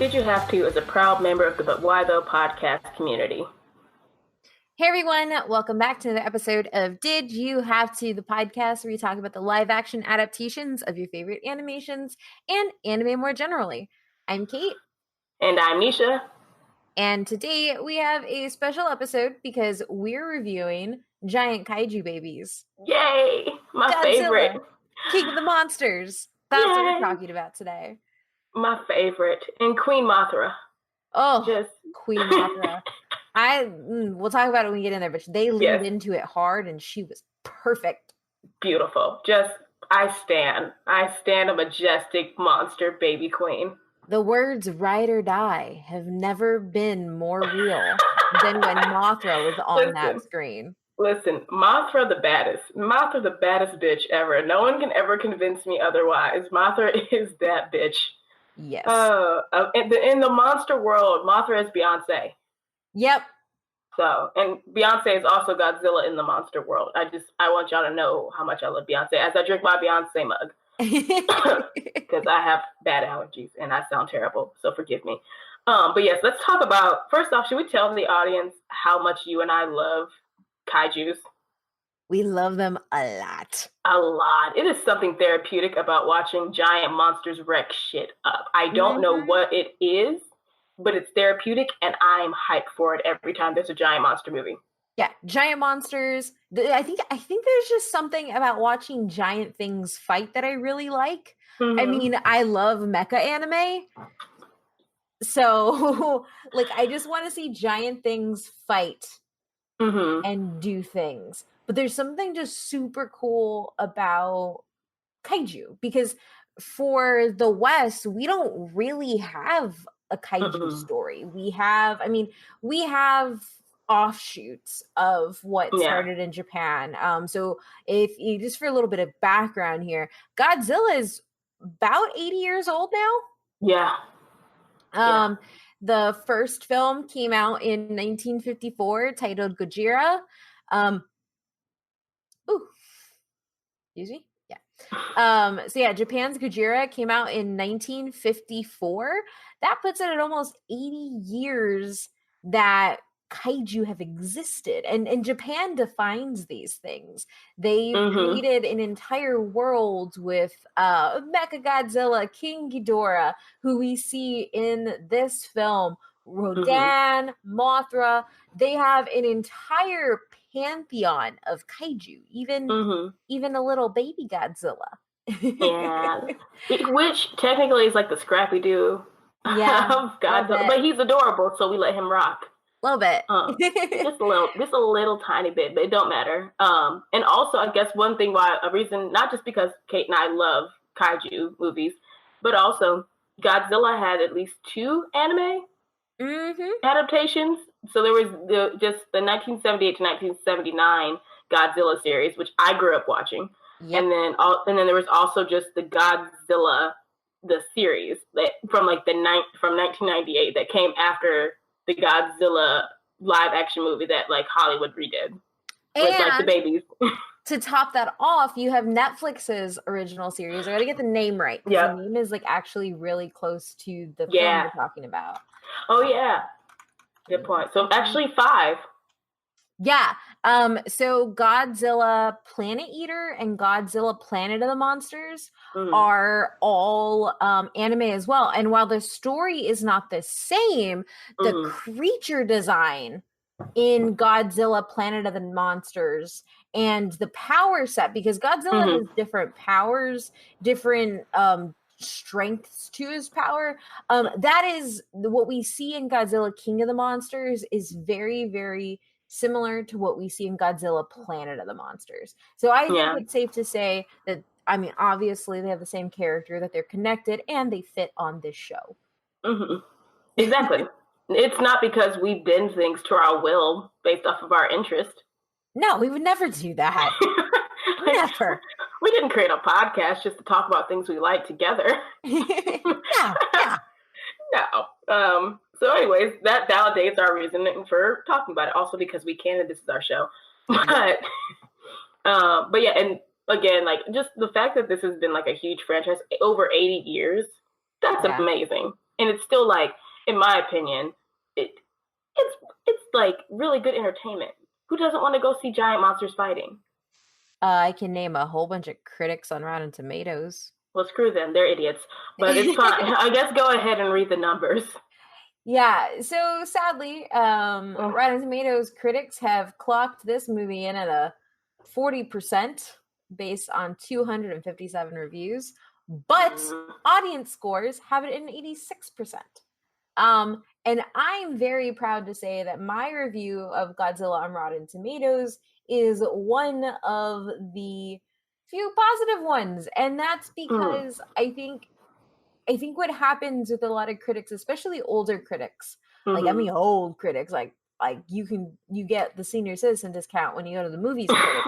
Did You Have To is a proud member of the But Why Though podcast community. Hey everyone, welcome back to another episode of Did You Have To, the podcast where we talk about the live action adaptations of your favorite animations and anime more generally. I'm Kate. And I'm Nisha. And today we have a special episode because we're reviewing giant kaiju babies. Yay! My Godzilla, favorite. King of the Monsters. That's what we're talking about today. My favorite. And Queen Mothra. Oh, Queen Mothra. We'll talk about it when we get in there, but they leaned into it hard and she was perfect. Beautiful. I stand a majestic monster baby queen. The words ride or die have never been more real than when Mothra was on that screen. Listen, Mothra the baddest. Mothra the baddest bitch ever. No one can ever convince me otherwise. Mothra is that bitch. Yes. In the monster world, Mothra is Beyonce. Yep. So, and Beyonce is also Godzilla in the monster world. I want y'all to know how much I love Beyonce as I drink my Beyonce mug. Because I have bad allergies and I sound terrible, so forgive me. But yes, let's talk about, first off, should we tell the audience how much you and I love kaijus? We love them a lot. A lot. It is something therapeutic about watching giant monsters wreck shit up. I don't know what it is, but it's therapeutic and I'm hyped for it every time there's a giant monster movie. Yeah, giant monsters. I think there's just something about watching giant things fight that I really like. Mm-hmm. I mean, I love mecha anime. So, I just want to see giant things fight and do things. But there's something just super cool about kaiju because for the West, we don't really have a kaiju story. We have offshoots of what started in Japan. So if you just for a little bit of background here, Godzilla is about 80 years old now. Yeah. The first film came out in 1954 titled Gojira. Excuse me. Yeah. Japan's Gojira came out in 1954. That puts it at almost 80 years that kaiju have existed. And Japan defines these things. They created an entire world with MechaGodzilla, King Ghidorah, who we see in this film, Rodan, Mothra. They have an entire pantheon of kaiju, even a little baby Godzilla. Yeah, which technically is like the Scrappy-Doo of Godzilla, but he's adorable, so we let him rock. A little bit. just a little tiny bit, but it don't matter. And also, I guess a reason, not just because Kate and I love kaiju movies, but also Godzilla had at least 2 anime adaptations. So there was the 1978 to 1979 Godzilla series, which I grew up watching. Yep. And then there was also just the Godzilla, the series that from 1998 that came after the Godzilla live action movie that Hollywood redid with the babies. To top that off, you have Netflix's original series. I gotta get the name right. The name is actually really close to the film we're talking about. Oh yeah. Good point. So actually 5. Yeah. So Godzilla Planet Eater and Godzilla Planet of the Monsters are all anime as well. And while the story is not the same, the creature design in Godzilla Planet of the Monsters and the power set, because Godzilla has different powers, different strengths to his power. That is what we see in Godzilla King of the Monsters is very, very similar to what we see in Godzilla Planet of the Monsters. So I think it's safe to say that, obviously they have the same character, that they're connected, and they fit on this show. Exactly. It's not because we bend things to our will based off of our interest. No, we would never do that. Never. We didn't create a podcast just to talk about things we like together. Yeah. No. So anyways, that validates our reasoning for talking about it. Also because we can, and this is our show. But yeah, and again, just the fact that this has been a huge franchise over 80 years, that's amazing. and it's still like, in my opinion, it's like really good entertainment. Who doesn't want to go see giant monsters fighting? I can name a whole bunch of critics on Rotten Tomatoes. Well, screw them. They're idiots. But it's fine. I guess go ahead and read the numbers. Yeah, so sadly, Rotten Tomatoes critics have clocked this movie in at a 40% based on 257 reviews, but audience scores have it in 86%. And I'm very proud to say that my review of Godzilla on Rotten Tomatoes is one of the few positive ones, and that's because I think what happens with a lot of critics, especially older critics, like I mean old critics, like you get the senior citizen discount when you go to the movies critic,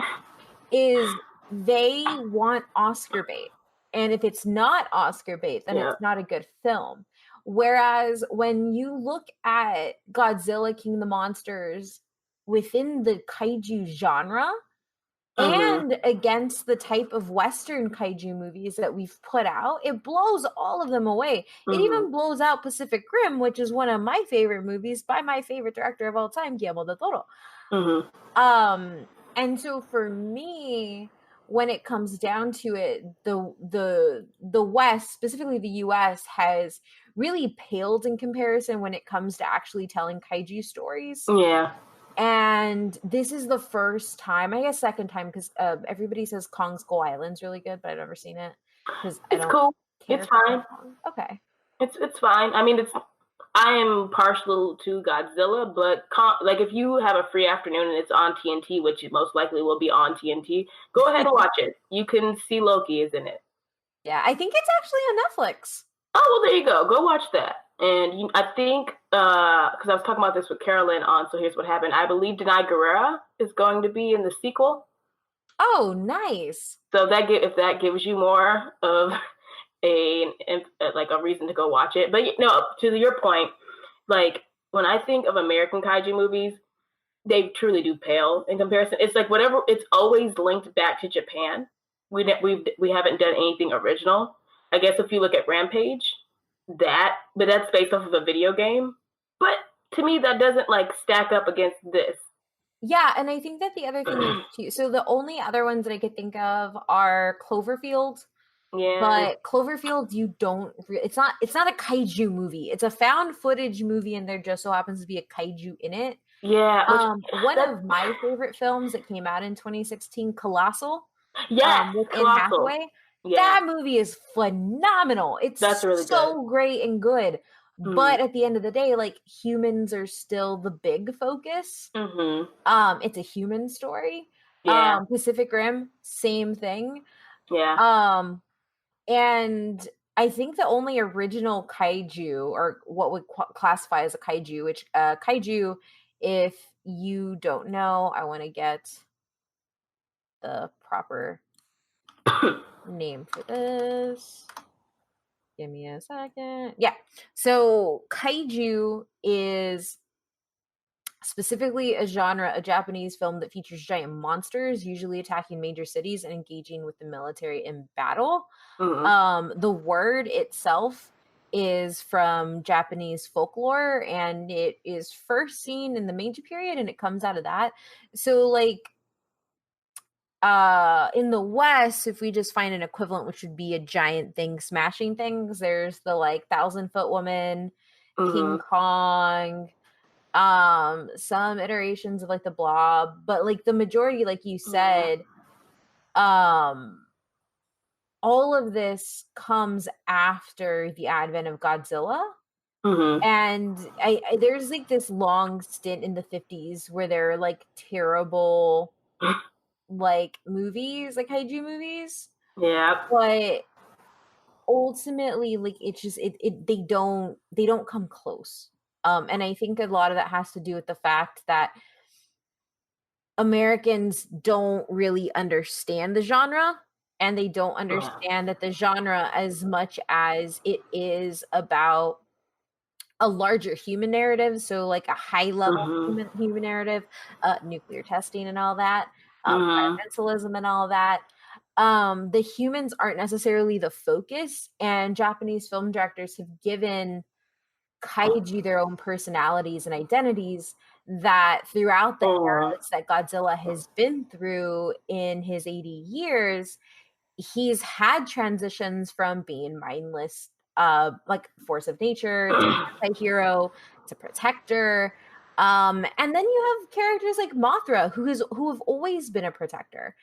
is they want Oscar bait. And if it's not Oscar bait, then it's not a good film. Whereas when you look at Godzilla King of the Monsters within the kaiju genre, and against the type of Western kaiju movies that we've put out, it blows all of them away. It even blows out Pacific Rim, which is one of my favorite movies by my favorite director of all time, Guillermo del Toro. And so for me, when it comes down to it, the West, specifically the US, has really paled in comparison when it comes to actually telling kaiju stories. Yeah. And this is the first time, I guess second time, because everybody says Kong Skull Island's really good, but I've never seen it because it's cool. It's fine. Okay. It's fine. I mean, I am partial to Godzilla, but like if you have a free afternoon and it's on TNT, which it most likely will be on TNT, go ahead and watch it. You can see Loki is in it. Yeah, I think it's actually on Netflix. Oh, well, there you go. Go watch that. And I think, because I was talking about this with Carolyn on So Here's What Happened, I believe Denai Guerrera is going to be in the sequel. Oh, nice. So if that gives you more of a reason to go watch it. But no, to your point, like when I think of American kaiju movies, they truly do pale in comparison. It's like whatever, it's always linked back to Japan. We haven't done anything original. I guess if you look at Rampage, but that's based off of a video game. But to me, that doesn't like stack up against this. Yeah, and I think that the other thing is too. So the only other ones that I could think of are Cloverfield. Yeah. But Cloverfield, it's not a kaiju movie. It's a found footage movie, and there just so happens to be a kaiju in it. Yeah. One of my favorite films that came out in 2016, Colossal. Yeah. With Anne Hathaway. Yeah. That movie is phenomenal. That's really so good. Great and good. But at the end of the day, like humans are still the big focus. It's a human story. Yeah. Pacific Rim, same thing. Yeah. And I think the only original kaiju, or what would classify as a kaiju, which kaiju, if you don't know, I want to get the proper name for this. Give me a second. Yeah. So kaiju is specifically a genre, a Japanese film that features giant monsters, usually attacking major cities and engaging with the military in battle. The word itself is from Japanese folklore, and it is first seen in the Meiji period, and it comes out of that. So like in the West, if we just find an equivalent, which would be a giant thing smashing things, there's the like 1,000-foot woman, King Kong, some iterations of like the Blob, but like the majority, like you said, all of this comes after the advent of Godzilla. And there's like this long stint in the 50s where there are like terrible like movies, like kaiju movies. Yeah. But ultimately, like it's just they don't come close. And I think a lot of that has to do with the fact that Americans don't really understand the genre, and they don't understand that the genre, as much as it is about a larger human narrative, so like a high level human narrative, nuclear testing and all that, environmentalism and all that, the humans aren't necessarily the focus, and Japanese film directors have given kaiju their own personalities and identities, that throughout the eras that Godzilla has been through in his 80 years, he's had transitions from being mindless, like force of nature, to anti-hero, to protector. And then you have characters like Mothra, who have always been a protector.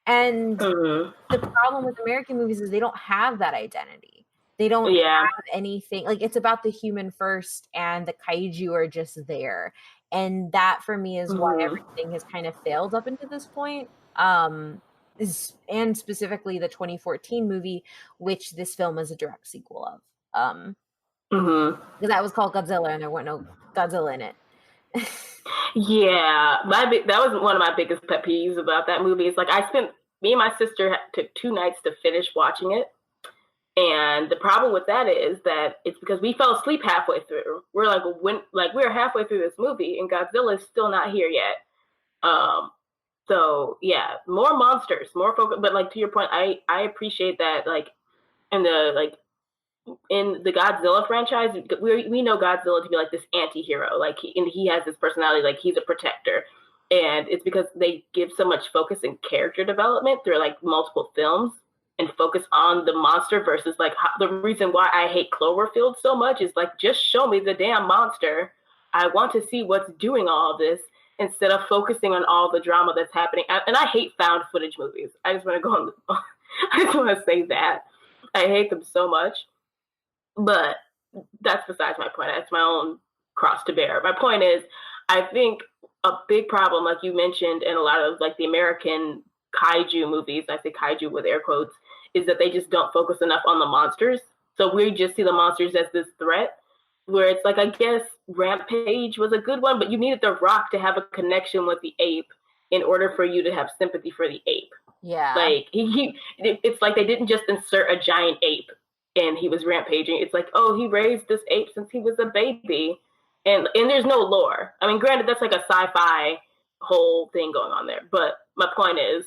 And the problem with American movies is they don't have that identity. They don't have anything. Like, it's about the human first, and the kaiju are just there. And that, for me, is why everything has kind of failed up until this point. And specifically the 2014 movie, which this film is a direct sequel of. Because that was called Godzilla, and there wasn't no Godzilla in it. That was one of my biggest pet peeves about that movie. Is like, me and my sister took 2 nights to finish watching it. And the problem with that is that it's because we fell asleep halfway through. We're like, we're halfway through this movie and Godzilla is still not here yet. So yeah, more monsters, more focus. But like, to your point, I appreciate that. Like, in the Godzilla franchise, we know Godzilla to be like this anti-hero. Like, he has this personality, like he's a protector. And it's because they give so much focus and character development through like multiple films, and focus on the monster versus like the reason why I hate Cloverfield so much is like, just show me the damn monster. I want to see what's doing all of this instead of focusing on all the drama that's happening. And I hate found footage movies. I just want to say that. I hate them so much. But that's besides my point. That's my own cross to bear. My point is, I think a big problem, like you mentioned, in a lot of like the American kaiju movies, I say kaiju with air quotes, is that they just don't focus enough on the monsters. So we just see the monsters as this threat, where it's like, I guess Rampage was a good one, but you needed The Rock to have a connection with the ape in order for you to have sympathy for the ape. Yeah. Like, it's like they didn't just insert a giant ape and he was rampaging. It's like, oh, he raised this ape since he was a baby. And there's no lore. I mean, granted, that's like a sci-fi whole thing going on there. But my point is,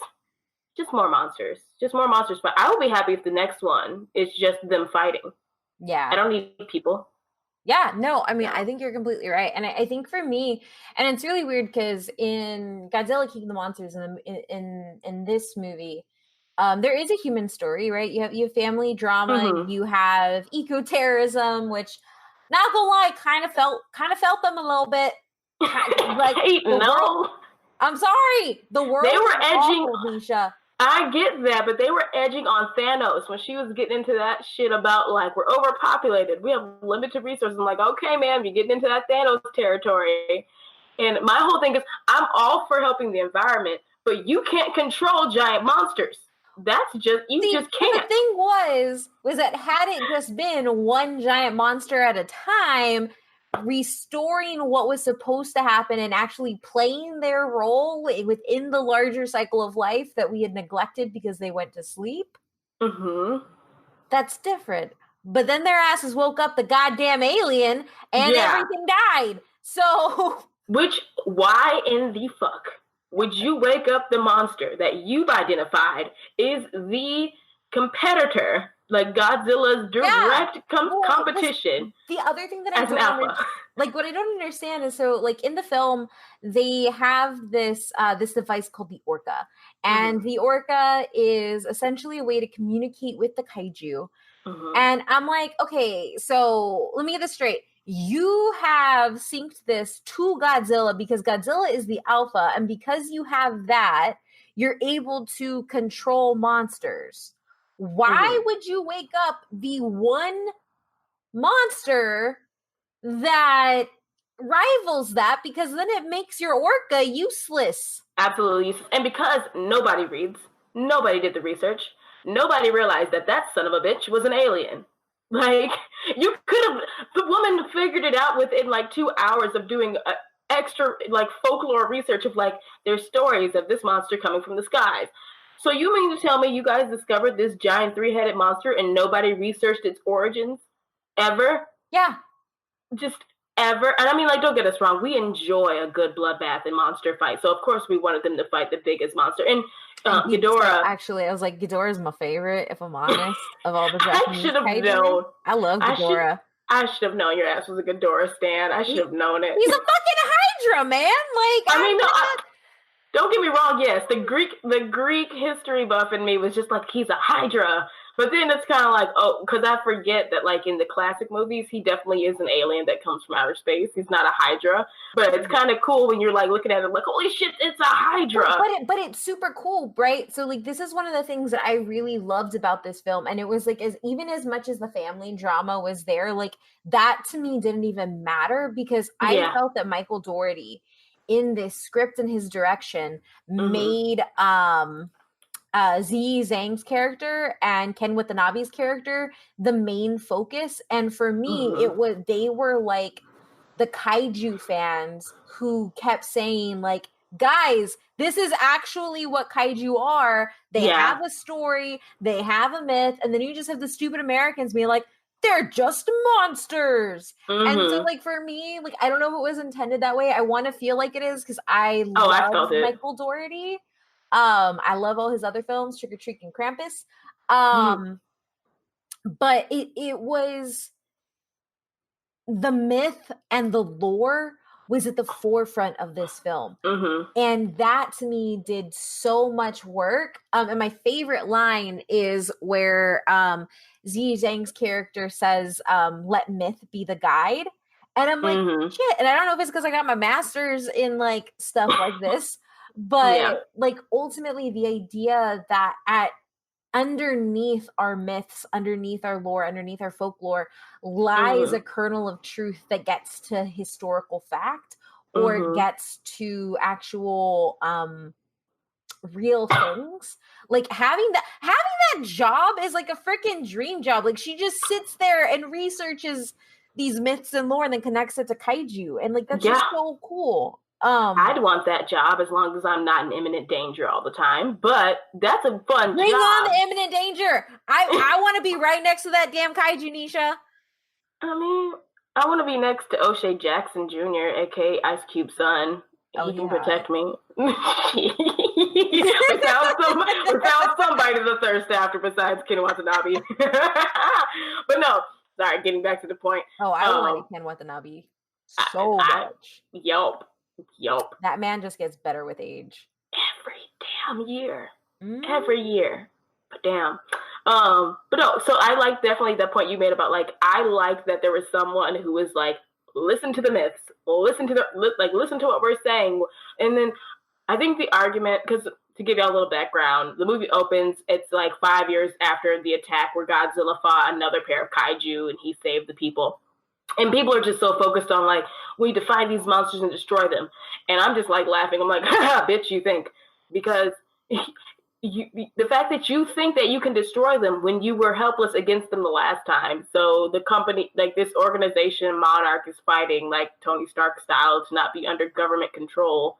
just more monsters. Just more monsters. But I will be happy if the next one is just them fighting. Yeah. I don't need people. Yeah, no, I mean, I think you're completely right. And I think for me, and it's really weird because in Godzilla King of the Monsters, in this movie, there is a human story, right? You have family drama, you have eco-terrorism, which, not gonna lie, kind of felt them a little bit. Like, I'm sorry, the world. They were edging. LaNeysha. I get that, but they were edging on Thanos when she was getting into that shit about, like, we're overpopulated. We have limited resources. I'm like, okay, man, you're getting into that Thanos territory. And my whole thing is, I'm all for helping the environment, but you can't control giant monsters. That's just, just can't. The thing was that had it just been one giant monster at a time, restoring what was supposed to happen and actually playing their role within the larger cycle of life that we had neglected because they went to sleep. That's different. But then their asses woke up the goddamn alien and everything died. So, why in the fuck would you wake up the monster that you've identified is the competitor, like Godzilla's direct competition? The other thing that I don't understand, like, what I don't understand is, so, like, in the film, they have this device called the Orca, and the Orca is essentially a way to communicate with the kaiju. And I'm like, okay, so let me get this straight. You have synced this to Godzilla because Godzilla is the alpha, and because you have that, you're able to control monsters. Why would you wake up the one monster that rivals that? Because then it makes your Orca useless. Absolutely. And because nobody reads, nobody did the research, nobody realized that son of a bitch was an alien. Like, you could have, the woman figured it out within like 2 hours of doing extra like folklore research of like, there's stories of this monster coming from the skies. So you mean to tell me you guys discovered this giant 3-headed monster and nobody researched its origins ever? Yeah. Just ever. And I mean, like, don't get us wrong. We enjoy a good bloodbath and monster fight. So of course we wanted them to fight the biggest monster. And Ghidorah. Actually, I was like, Ghidorah is my favorite, if I'm honest, of all the Japanese. I should have known. I love Ghidorah. I should have known your ass was a Ghidorah stan. I should have known it. He's a fucking Hydra, man. Like, I mean, no, don't get me wrong. Yes, the Greek history buff in me was just like, he's a Hydra. But then it's kind of like, oh, because I forget that, like, in the classic movies, he definitely is an alien that comes from outer space. He's not a Hydra. But it's kind of cool when you're, like, looking at it like, holy shit, it's a Hydra. But it's super cool, right? So, like, this is one of the things that I really loved about this film. And it was, like, even as much as the family drama was there, like, that to me didn't even matter because I felt that Michael Dougherty in this script and his direction made Ziyi Zhang's character and Ken Watanabe's character the main focus. And for me, they were like the kaiju fans who kept saying, like, guys, this is actually what kaiju are. They have a story, they have a myth, and then you just have the stupid Americans being like, they're just monsters. And so, like, for me, like, I don't know if it was intended that way. I want to feel like it is because I love Michael Dougherty. I love all his other films, Trick or Treat and Krampus. But it was the myth and the lore was at the forefront of this film. And that to me did so much work. And my favorite line is where Ziyi Zhang's character says, let myth be the guide. And I'm like, shit. And I don't know if it's because I got my master's in, like, stuff like this, but like, ultimately the idea that underneath our myths, underneath our lore, underneath our folklore lies a kernel of truth that gets to historical fact or gets to actual real things. Like, having that job is like a freaking dream job. Like, she just sits there and researches these myths and lore and then connects it to kaiju, and like, that's just so cool. I'd want that job as long as I'm not in imminent danger all the time, but that's a fun Bring job. on the imminent danger. I want to be right next to that damn kaiju, Neysha. I mean, I want to be next to O'Shea Jackson Jr., aka Ice Cube's son. He can protect me. we found somebody to thirst after besides Ken Watanabe. But no, sorry, getting back to the point. Oh, I like Ken Watanabe so much. Yup. That man just gets better with age. Every damn year. Every year. But damn. But no, so I like definitely that point you made about, like, I like that there was someone who was like, listen to the myths, listen to what we're saying. And then I think the argument, because to give y'all a little background, the movie opens, it's like 5 years after the attack where Godzilla fought another pair of kaiju and he saved the people. And people are just so focused on, like, we need to find these monsters and destroy them. And I'm just, like, laughing. I'm like, haha, bitch, you think. Because the fact that you think that you can destroy them when you were helpless against them the last time. So the company, like, this organization, Monarch, is fighting, like, Tony Stark style, to not be under government control,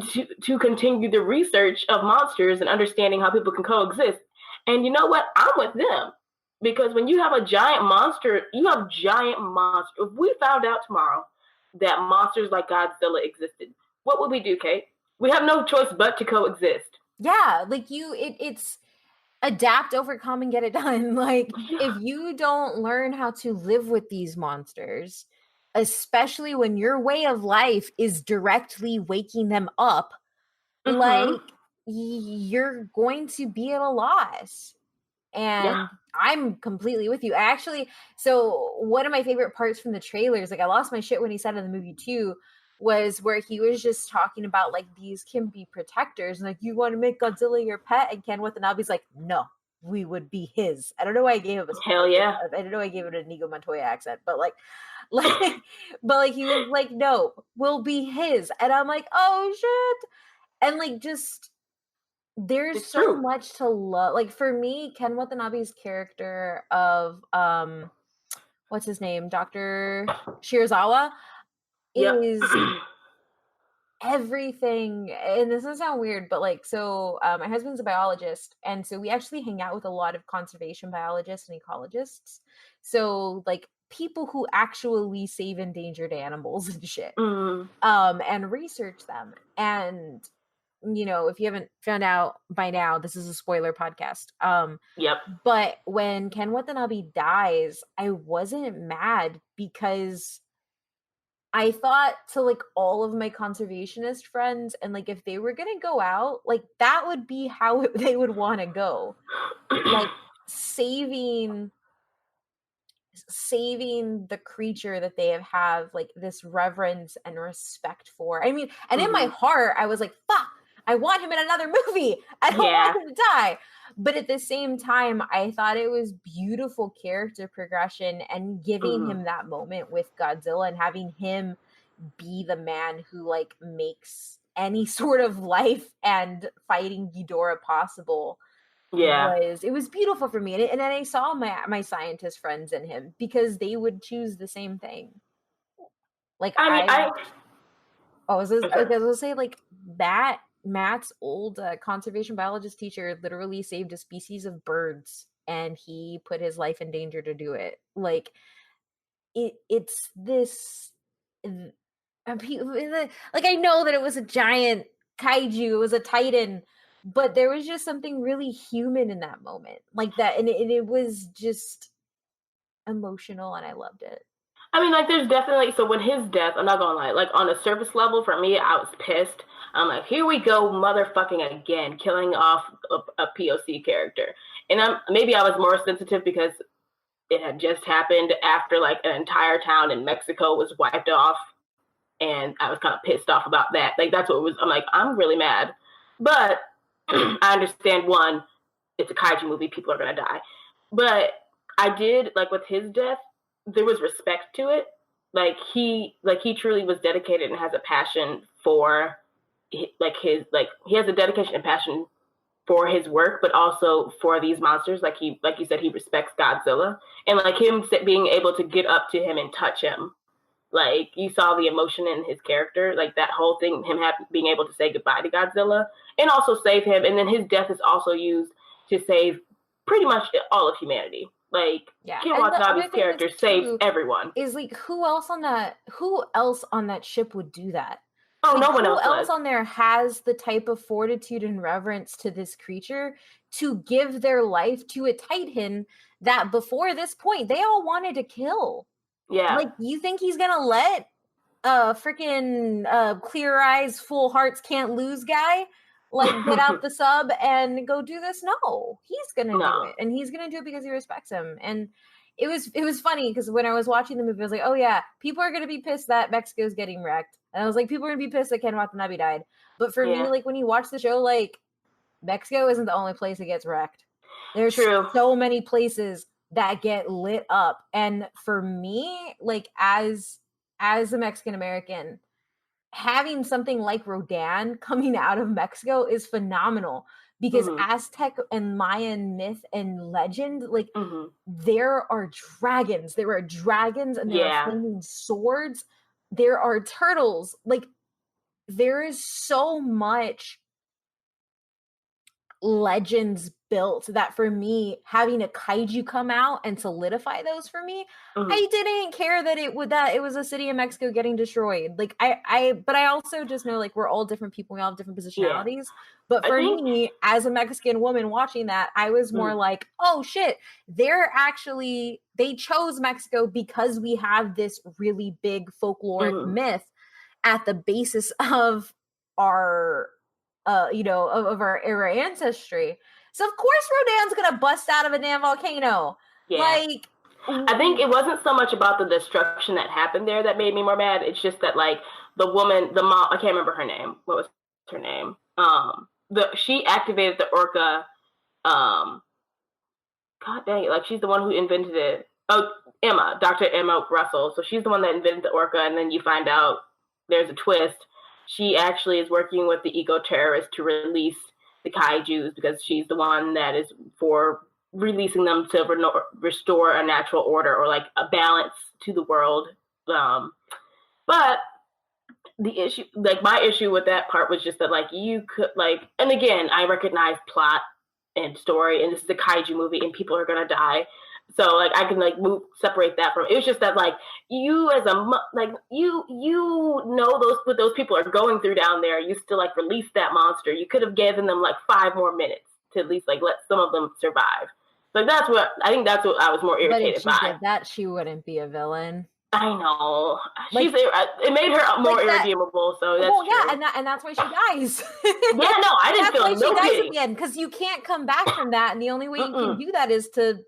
to continue the research of monsters and understanding how people can coexist. And you know what? I'm with them. Because when you have a giant monster, you have giant monsters. If we found out tomorrow that monsters like Godzilla existed, what would we do, Kate? We have no choice but to coexist. Yeah, like, it's adapt, overcome, and get it done. Like, if you don't learn how to live with these monsters, especially when your way of life is directly waking them up, like, you're going to be at a loss. And I'm completely with you. So one of my favorite parts from the trailers, like, I lost my shit when he said in the movie too, was where he was just talking about, like, these can be protectors, and like, you want to make Godzilla your pet, and Ken Watanabe's like, no, we would be his. I don't know why I gave him hell yeah. I don't know why I gave it an Inigo Montoya accent, but he was like, no, we'll be his. And I'm like, oh shit. And like, just, there's so much to love. Like, for me, Ken Watanabe's character of what's his name, Dr. Shirazawa, is everything. And this doesn't sound weird, but like, so my husband's a biologist, and so we actually hang out with a lot of conservation biologists and ecologists, so like people who actually save endangered animals and shit, and research them. And if you haven't found out by now, this is a spoiler podcast. Yep. But when Ken Watanabe dies, I wasn't mad because I thought to like all of my conservationist friends, and like if they were gonna go out, like that would be how they would want to go, like saving the creature that they have like this reverence and respect for. I mean, and in my heart, I was like, fuck, I want him in another movie. I don't want him to die. But at the same time, I thought it was beautiful character progression and giving him that moment with Godzilla and having him be the man who like makes any sort of life and fighting Ghidorah possible. It was beautiful for me, and then I saw my scientist friends in him because they would choose the same thing. Like I was gonna say like that. Matt's old conservation biologist teacher literally saved a species of birds, and he put his life in danger to do it. Like it's this. Like I know that it was a giant kaiju, it was a titan. But there was just something really human in that moment, like that, and it was just emotional, and I loved it. I mean, like, there's definitely, so when his death, I'm not gonna lie, like, on a surface level, for me, I was pissed. I'm like, here we go, motherfucking again, killing off a POC character. And maybe I was more sensitive because it had just happened after, like, an entire town in Mexico was wiped off, and I was kind of pissed off about that. Like, that's what it was. I'm like, I'm really mad. But I understand, one, it's a kaiju movie, people are gonna die. But I did, like, with his death, there was respect to it. He truly was dedicated and has a passion for he has a dedication and passion for his work, but also for these monsters. Like you said, he respects Godzilla, and like him being able to get up to him and touch him. Like, you saw the emotion in his character, like that whole thing, him being able to say goodbye to Godzilla and also save him. And then his death is also used to save pretty much all of humanity. Like, Ken Watanabe's character saves everyone. Is like, who else on that ship would do that? Oh, like, no one else. Who else on there has the type of fortitude and reverence to this creature to give their life to a titan that before this point they all wanted to kill? Yeah. Like, you think he's gonna let freaking clear eyes, full hearts, can't lose guy like get out the sub and go do this? No, he's gonna do it, and he's gonna do it because he respects him. And it was funny because when I was watching the movie, I was like, oh yeah, people are gonna be pissed that Mexico's getting wrecked, and I was like, people are gonna be pissed that Ken Watanabe died. But for me, like, when you watch the show, like, Mexico isn't the only place that gets wrecked. There's so many places that get lit up. And for me, like, as a Mexican American, having something like Rodan coming out of Mexico is phenomenal because Aztec and Mayan myth and legend, like, there are dragons. There are dragons, and there are flaming swords. There are turtles. Like, there is so much legends built that for me, having a kaiju come out and solidify those for me, I didn't care that it was a city in Mexico getting destroyed. Like, but I also just know, like, we're all different people, we all have different positionalities. But for me, as a Mexican woman watching that, I was more like, oh shit, they chose Mexico because we have this really big folkloric myth at the basis of our of our ancestry. So of course Rodan's gonna bust out of a damn volcano. Like, I think it wasn't so much about the destruction that happened there that made me more mad. It's just that, like, the woman, the mom, I can't remember her name. What was her name? She activated the orca. God dang it! Like, she's the one who invented it. Oh, Dr. Emma Russell. So she's the one that invented the orca, and then you find out there's a twist. She actually is working with the eco-terrorists to release the kaijus because she's the one that is for releasing them to restore a natural order or, like, a balance to the world. But the issue, like, my issue with that part was just that, like, you could, like, and again, I recognize plot and story, and this is a kaiju movie, and people are gonna die. So, like, I can, like, separate that from it. It was just that, like, you as like you know those what those people are going through down there. You still like release that monster. You could have given them like 5 more minutes to at least like let some of them survive. So that's what I think. That's what I was more irritated But if she by. did that, she wouldn't be a villain. I know. Like, it made her more like irredeemable, so that's well, true. yeah, and that's why she dies. Yeah, no, I didn't feel no dies pity at the end, because you can't come back from that, and the only way you can do that is to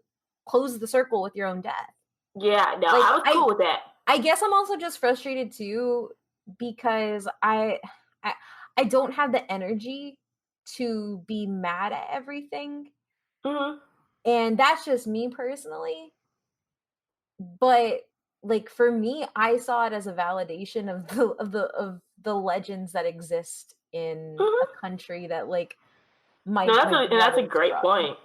close the circle with your own death. Yeah, no, like, I was cool with that. I guess I'm also just frustrated too, because I don't have the energy to be mad at everything. And that's just me personally. But like for me, I saw it as a validation of the legends that exist in a country that like that's a great point.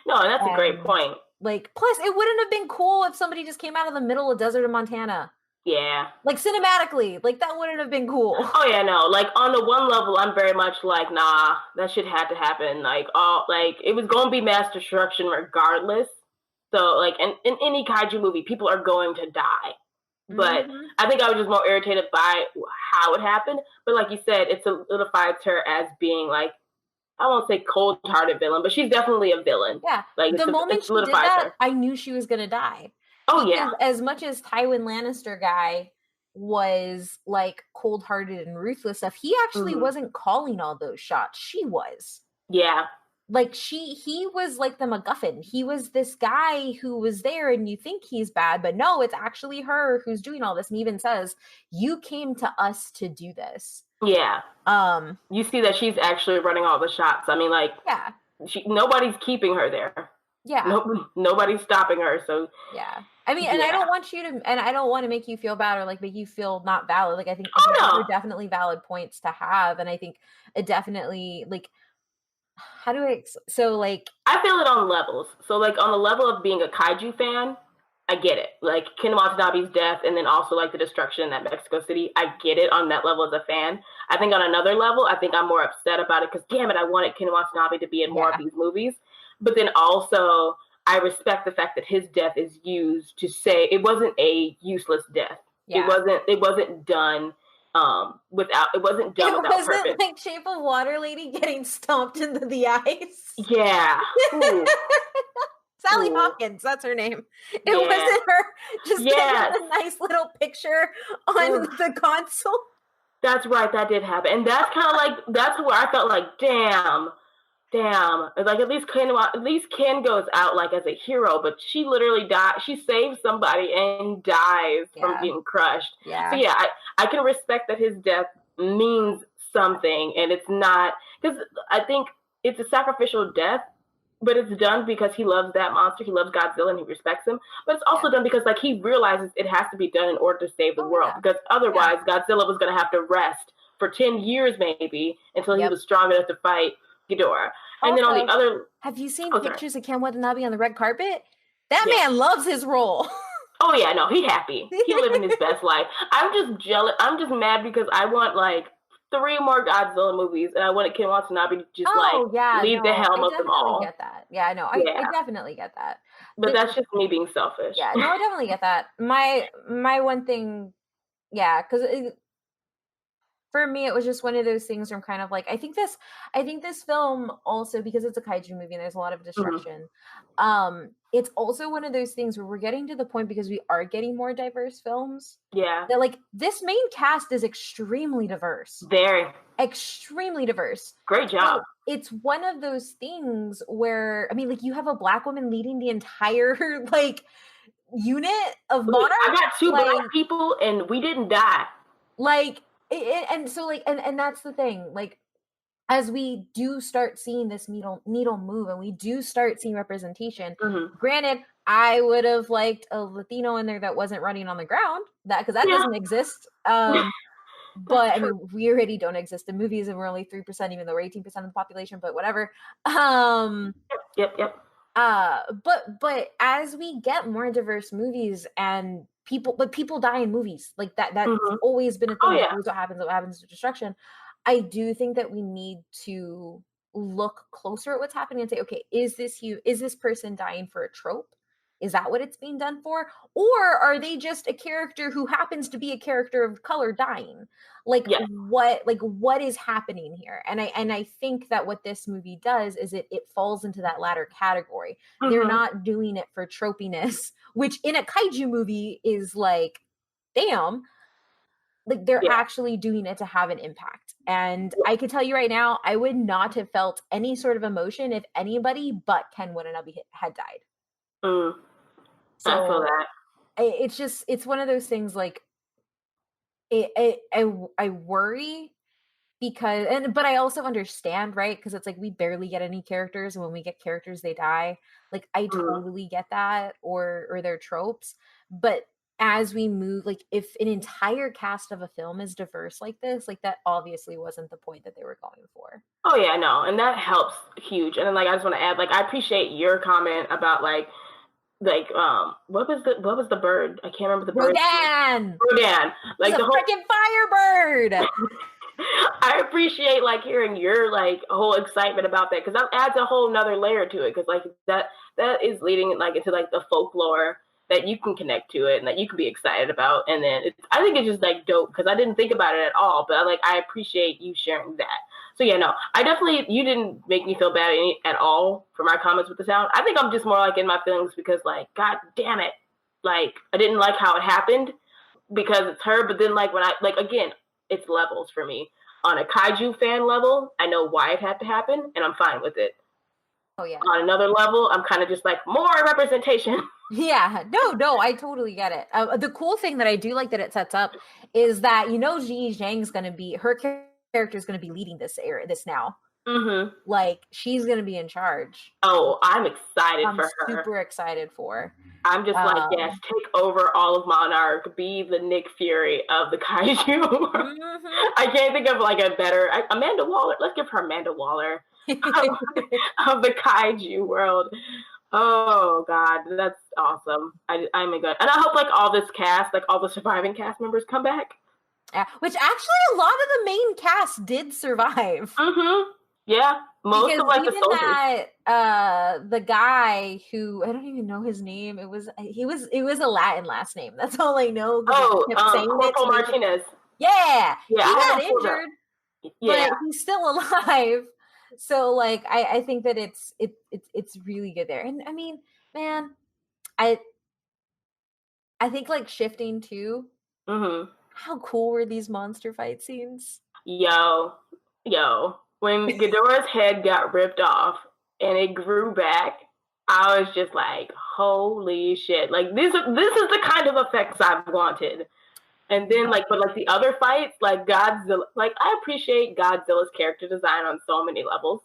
No, that's a great point. Like, plus it wouldn't have been cool if somebody just came out of the middle of the desert of Montana. Yeah. Like cinematically, like that wouldn't have been cool. Oh yeah, no. Like on the one level, I'm very much like, nah, that shit had to happen. Like it was going to be mass destruction regardless. So like in any kaiju movie, people are going to die. But I think I was just more irritated by how it happened. But like you said, it solidifies her as being like, I won't say cold-hearted villain, but she's definitely a villain. Yeah. Like the moment she did that, I knew she was gonna die. Oh because yeah. As much as Tywin Lannister guy was like cold-hearted and ruthless stuff, he actually wasn't calling all those shots. She was. Yeah. Like he was like the MacGuffin. He was this guy who was there and you think he's bad, but no, it's actually her who's doing all this. And even says, you came to us to do this. Yeah. You see that she's actually running all the shots. I mean, like, yeah, nobody's keeping her there. Yeah. Nobody's stopping her. So yeah. I mean, and I don't want you to, and I don't want to make you feel bad or like make you feel not valid. Like I think those are definitely valid points to have, and I think it definitely like. How do I? So like, I feel it on levels. So like on the level of being a kaiju fan, I get it. Like Ken Watanabe's death, and then also like the destruction in that Mexico City. I get it on that level as a fan. I think on another level, I think I'm more upset about it because damn it, I wanted Ken Watanabe to be in more of these movies. But then also, I respect the fact that his death is used to say it wasn't a useless death. Yeah. It wasn't done without purpose. Like Shape of Water lady getting stomped into the ice. Yeah. Sally Hawkins, that's her name. It wasn't her just getting a nice little picture on the console. That's right, that did happen. And that's kind of like, that's where I felt like, damn. Like at least Ken goes out like as a hero, but she literally died. She saves somebody and dies from being crushed. Yeah. So yeah, I can respect that his death means something, and it's not because I think it's a sacrificial death, but it's done because he loves that monster. He loves Godzilla and he respects him. But it's also done because like he realizes it has to be done in order to save the world. Because otherwise Godzilla was going to have to rest for 10 years maybe until he was strong enough to fight Ghidorah. And then on the other, have you seen pictures of Ken Watanabe on the red carpet? That man loves his role. Oh yeah, no, he happy. He living his best life. I'm just jealous. I'm just mad because I want like 3 more Godzilla movies, and I wanted Ken Watanabe to just leave the helm of them all. I definitely get that. Yeah, I know. I definitely get that. But that's just me being selfish. Yeah, no, I definitely get that. My one thing, because for me, it was just one of those things where I'm kind of like, I think this film also, because it's a kaiju movie and there's a lot of destruction, it's also one of those things where we're getting to the point, because we are getting more diverse films. Yeah. That like this main cast is extremely diverse. Very. Extremely diverse. Great job. So it's one of those things where, I mean, like you have a Black woman leading the entire like unit of Monarch. I got 2 Black people and we didn't die. Like, and so like and that's the thing, like as we do start seeing this needle move and we do start seeing representation, granted I would have liked a Latino in there that wasn't running on the ground, because that doesn't exist, but I mean we already don't exist in movies and we're only 3% even though we're 18% of the population, but whatever. Yep. But as we get more diverse movies and people die in movies, like that's always been a thing. What happens to destruction. I do think that we need to look closer at what's happening and say, okay, is this person dying for a trope? Is that what it's being done for? Or are they just a character who happens to be a character of color dying? Like what is happening here? And I think that what this movie does is it falls into that latter category. They're not doing it for tropiness, which in a kaiju movie is like, damn, like they're actually doing it to have an impact. And I could tell you right now, I would not have felt any sort of emotion if anybody but Ken Watanabe had died. So I feel that. It's one of those things like I worry because, but I also understand, right? Because it's like we barely get any characters, and when we get characters, they die. Like I totally get that, or their tropes. But as we move, like if an entire cast of a film is diverse like this, like that obviously wasn't the point that they were going for. Oh yeah, no, and that helps huge. And then like I just want to add, like I appreciate your comment about like what was the bird? I can't remember the bird. Rodan. Like the freaking firebird. I appreciate like hearing your like whole excitement about that, because that adds a whole nother layer to it, because like that is leading like into like the folklore that you can connect to it and that you can be excited about. And then I think it's just like dope, because I didn't think about it at all, but I appreciate you sharing that. So yeah, no, you didn't make me feel bad at all for my comments with the sound. I think I'm just more like in my feelings because like, God damn it. Like I didn't like how it happened because it's her, but then like when I, like again, it's levels for me. On a kaiju fan level, I know why it had to happen and I'm fine with it. Oh yeah. On another level, I'm kind of just like, more representation. Yeah, no, I totally get it. The cool thing that I do like that it sets up is that, you know, Ji Zhang's going to be, her character is going to be leading this now. Like she's going to be in charge. Oh, I'm excited for her. I'm super excited for her. I'm just like, yes, take over all of Monarch, be the Nick Fury of the kaiju. I can't think of like a better, Amanda Waller. Let's give her Amanda Waller of the kaiju world. Oh God, that's awesome. I'm good, and I hope like all this cast, like all the surviving cast members, come back. Yeah, which actually a lot of the main cast did survive. Yeah, most of like the soldiers. The guy who, I don't even know his name. It was a Latin last name. That's all I know. Corporal Martinez. Yeah, he got injured, but he's still alive. So like I think that it's really good there. And I mean, man, I think like shifting to how cool were these monster fight scenes? Yo. When Ghidorah's head got ripped off and it grew back, I was just like, holy shit. Like this is the kind of effects I've wanted. And then but the other fights, like Godzilla, like I appreciate Godzilla's character design on so many levels,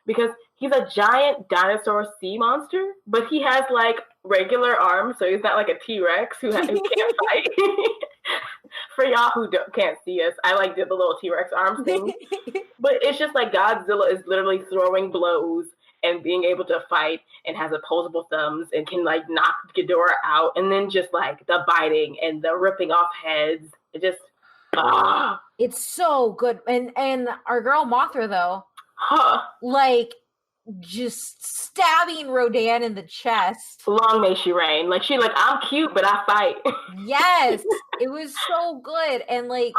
because he's a giant dinosaur sea monster, but he has like regular arms, so he's not like a T-Rex who can't fight. For y'all who can't see us, I like did the little T-Rex arms thing, but it's just like Godzilla is literally throwing blows and being able to fight and has opposable thumbs and can like knock Ghidorah out, and then just like the biting and the ripping off heads. It just it's so good. And our girl Mothra though, like just stabbing Rodan in the chest. Long may she reign. Like she like, I'm cute, but I fight. Yes, it was so good. And like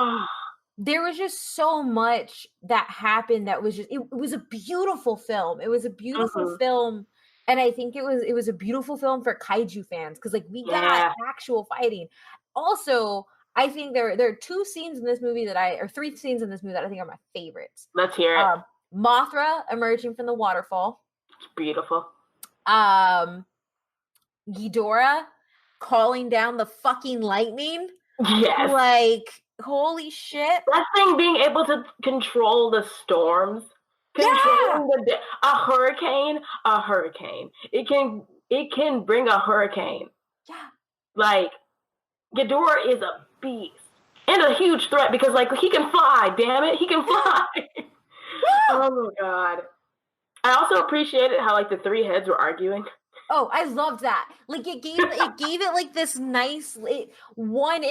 there was just so much that happened that was just it was a beautiful film. It was a beautiful film. And I think it was a beautiful film for kaiju fans, because like we got actual fighting. Also, I think there are 2 scenes in this movie or 3 scenes in this movie that I think are my favorites. Let's hear it. Mothra emerging from the waterfall. It's beautiful. Ghidorah calling down the fucking lightning. Yes. Like, holy shit. That thing being able to control the storms. Controlling a hurricane. It can bring a hurricane. Yeah. Like, Ghidorah is a beast. And a huge threat, because like he can fly, damn it. He can fly. Oh my God. I also appreciated how like the 3 heads were arguing. Oh, I loved that. Like it gave it like this nice it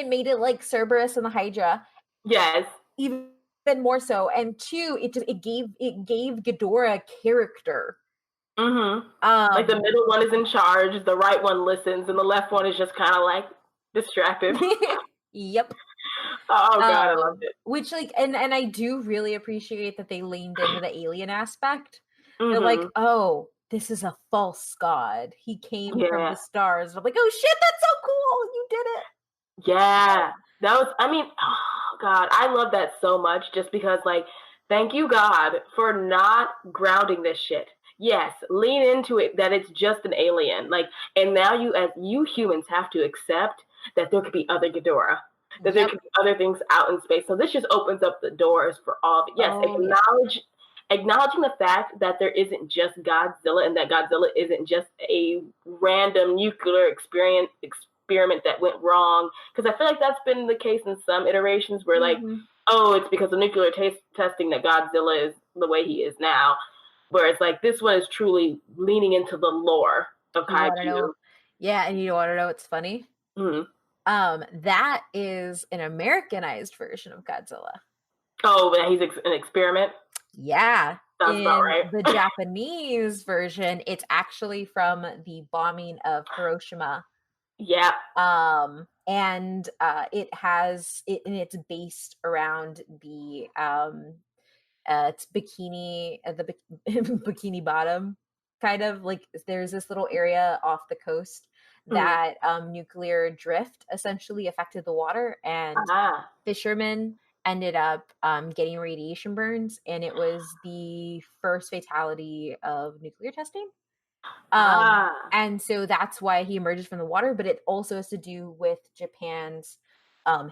made it like Cerberus and the Hydra. Yes. Even more so. And 2, it gave Ghidorah a character. Like the middle one is in charge, the right one listens, and the left one is just kind of like distracted. Yep. Oh God, I loved it. Which like, and I do really appreciate that they leaned into the alien aspect. They're like, oh, this is a false god. He came from the stars. And I'm like, oh shit, that's so cool. You did it. Yeah. That was, I mean, oh God, I love that so much just because, like, thank you, God, for not grounding this shit. Yes, lean into it that it's just an alien. Like, and now you humans have to accept that there could be other Ghidorah, that there could be other things out in space. So this just opens up the doors for all of it. Yes, acknowledging the fact that there isn't just Godzilla and that Godzilla isn't just a random nuclear experiment that went wrong, because I feel like that's been the case in some iterations where like, oh, it's because of nuclear testing that Godzilla is the way he is now, whereas like this one is truly leaning into the lore of kaiju. Yeah, and you want to know what's funny? That is an Americanized version of Godzilla. Oh, but he's an experiment? Yeah. Sounds about right. The Japanese version, it's actually from the bombing of Hiroshima. Yeah. And it's based around the it's bikini, the Bikini Bottom, kind of like there's this little area off the coast that nuclear drift essentially affected the water, and fishermen ended up getting radiation burns, and it was the first fatality of nuclear testing. And so that's why he emerges from the water, but it also has to do with Japan's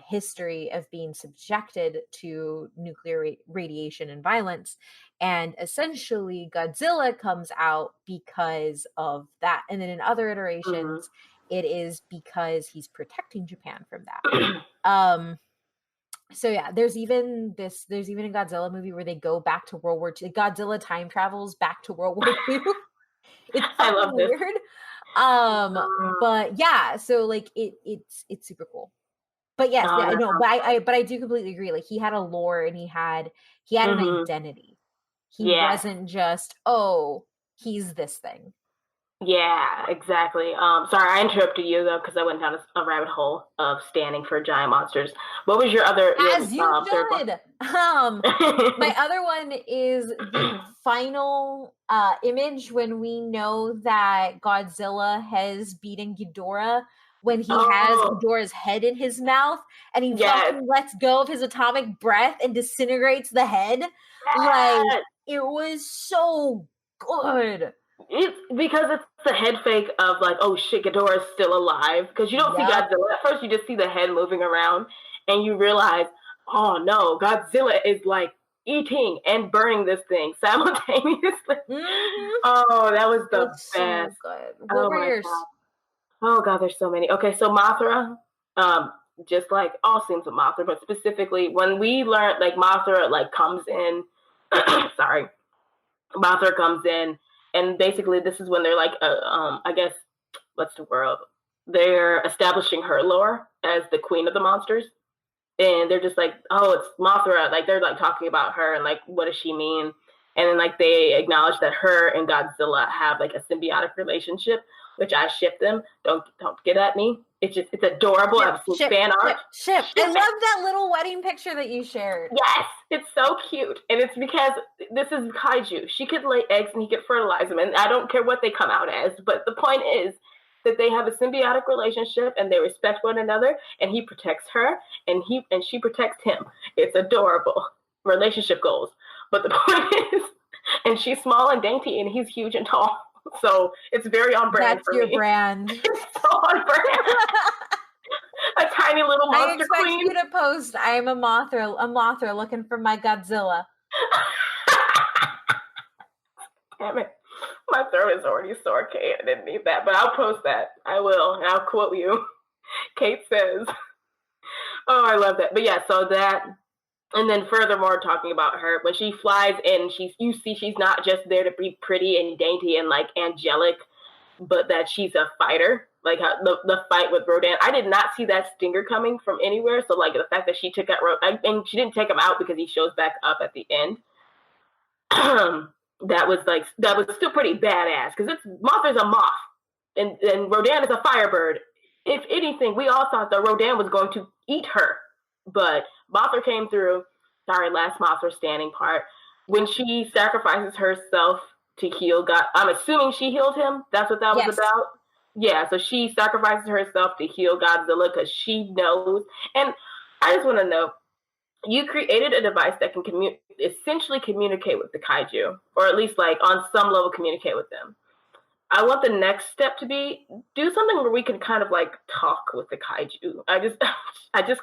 history of being subjected to nuclear radiation and violence. And essentially Godzilla comes out because of that. And then in other iterations, it is because he's protecting Japan from that. So yeah, there's even a Godzilla movie where they go back to World War II. Godzilla time travels back to World War II. It's so weird. But yeah, so like it's super cool. But yes, I know, but I do completely agree. Like he had a lore and he had an identity. He wasn't just, oh, he's this thing. Yeah, exactly. Sorry, I interrupted you though because I went down a rabbit hole of standing for giant monsters. What was your other? As you should. My other one is the final image when we know that Godzilla has beaten Ghidorah, when he has Ghidorah's head in his mouth and he fucking lets go of his atomic breath and disintegrates the head. Like, it was so good. It's because it's the head fake of like, oh shit, Ghidorah's still alive. Because you don't see Godzilla. At first you just see the head moving around and you realize, oh no, Godzilla is like eating and burning this thing simultaneously. Oh, that was the best. So good. What were yours? God. Oh God, there's so many. Okay, so Mothra, just like all scenes with Mothra, but specifically when we learned like Mothra like comes in, Mothra comes in. And basically, this is when they're like, I guess, what's the word? They're establishing her lore as the queen of the monsters. And they're just like, oh, it's Mothra. Like, they're like talking about her and like, what does she mean? And then like they acknowledge that her and Godzilla have like a symbiotic relationship, which I ship them. Don't get at me. It's adorable. I've seen fan art. Ship. I love that little wedding picture that you shared. Yes, it's so cute. And it's because this is kaiju. She could lay eggs and he could fertilize them. And I don't care what they come out as. But the point is that they have a symbiotic relationship and they respect one another. And he protects her and she protects him. It's adorable. Relationship goals. But the point is, and she's small and dainty and he's huge and tall. So it's very on brand. That's for your me. Brand. It's so on brand. A tiny little monster queen. I expect you to post, I am a Mothra looking for my Godzilla. Damn it. My throat is already sore, Kate. I didn't need that, but I'll post that. I will, and I'll quote you. Kate says, oh, I love that. But yeah, so that, and then furthermore, talking about her, when she flies in, you see she's not just there to be pretty and dainty and like angelic, but that she's a fighter. Like the fight with Rodan, I did not see that stinger coming from anywhere. So like the fact that she took out Rodan, and she didn't take him out because he shows back up at the end. that was still pretty badass because Mothra's a moth and Rodan is a firebird. If anything, we all thought that Rodan was going to eat her, but Mothra came through. Sorry, last Mothra standing part. When she sacrifices herself to heal God, I'm assuming she healed him. That's what that was about. Yeah, so she sacrifices herself to heal Godzilla because she knows. And I just want to know, you created a device that can essentially communicate with the kaiju, or at least like on some level communicate with them. I want the next step to be do something where we can kind of like talk with the kaiju. I just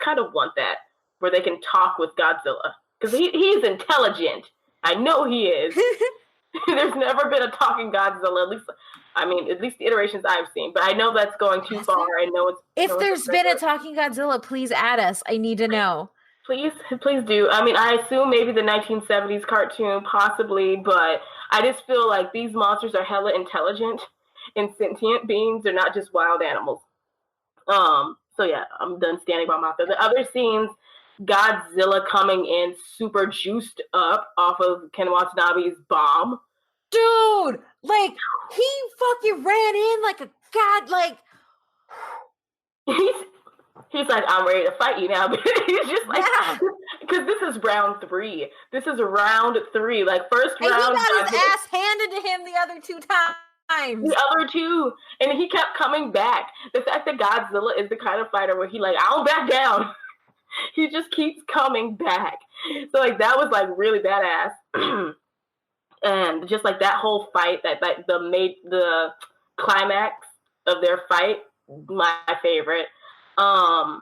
kind of want that where they can talk with Godzilla because he's intelligent. I know he is. There's never been a talking Godzilla, at least the iterations I've seen. But I know that's going too far. I know it's. If there's been a talking Godzilla, please add us. I need to know. Please do. I mean, I assume maybe the 1970s cartoon, possibly, but I just feel like these monsters are hella intelligent and sentient beings. They're not just wild animals. So yeah, I'm done standing by Mothra. The other scenes, Godzilla coming in super juiced up off of Ken Watanabe's bomb. Dude, like, he fucking ran in like a god, like... He's like, I'm ready to fight you now. He's just like, because this is round 3. This is round 3. Like, first round. And he got his ass handed to him the other 2 times. The other 2. And he kept coming back. The fact that Godzilla is the kind of fighter where he like, I don't back down. He just keeps coming back. So, like, that was, like, really badass. And just, like, that whole fight, the climax of their fight, my favorite. I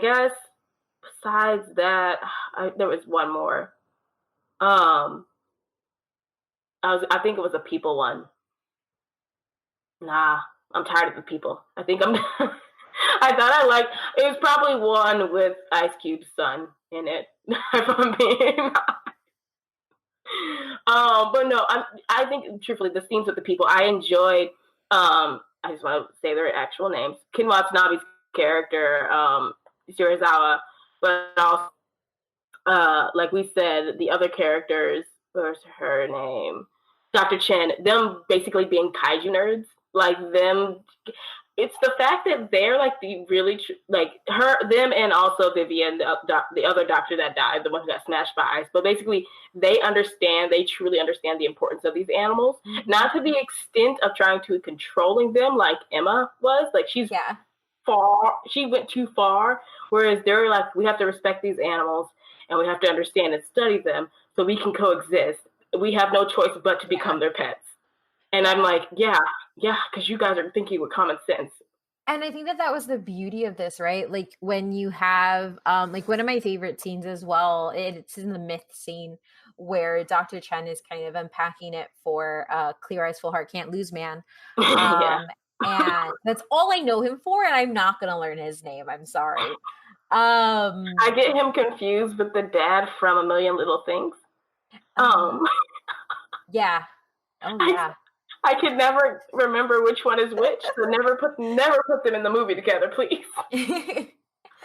guess besides that, there was one more. I think it was a people one. Nah, I'm tired of the people. I think I thought it was probably one with Ice Cube's son in it. If I'm being but no, I think truthfully the scenes with the people I enjoyed. I just want to say their actual names. Ken Watanabe's character, Shirazawa, but also, like we said, the other characters, what's her name? Dr. Chen, them basically being kaiju nerds, like them. It's the fact that they're like the really, them and also Vivian, the other doctor that died, the one who got smashed by ice. But basically, they truly understand the importance of these animals, not to the extent of trying to controlling them like Emma was. Like she went too far, whereas they're like, we have to respect these animals and we have to understand and study them so we can coexist. We have no choice but to become their pets. And I'm like, yeah, because you guys are thinking with common sense. And I think that was the beauty of this, right? Like when you have, like one of my favorite scenes as well, it's in the myth scene where Dr. Chen is kind of unpacking it for Clear Eyes, Full Heart, Can't Lose Man. And that's all I know him for, and I'm not going to learn his name. I'm sorry. I get him confused with the dad from A Million Little Things. Yeah. Oh, yeah. I can never remember which one is which, so never put them in the movie together, please.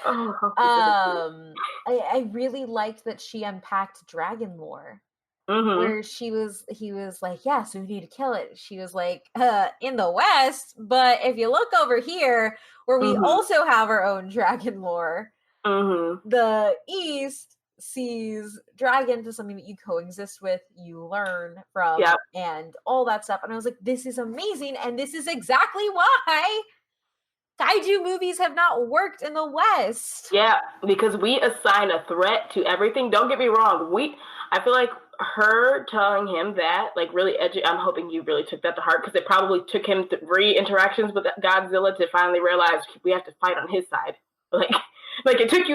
I really liked that she unpacked dragon lore. Where he was like, yeah, so we need to kill it. She was like, in the West, but if you look over here, where we also have our own dragon lore, the East sees dragons as something that you coexist with, you learn from, and all that stuff. And I was like, this is amazing, and this is exactly why kaiju movies have not worked in the West. Yeah, because we assign a threat to everything. Don't get me wrong. I feel like her telling him that, like, really I'm hoping you really took that to heart, because it probably took him 3 interactions with Godzilla to finally realize we have to fight on his side. Like it took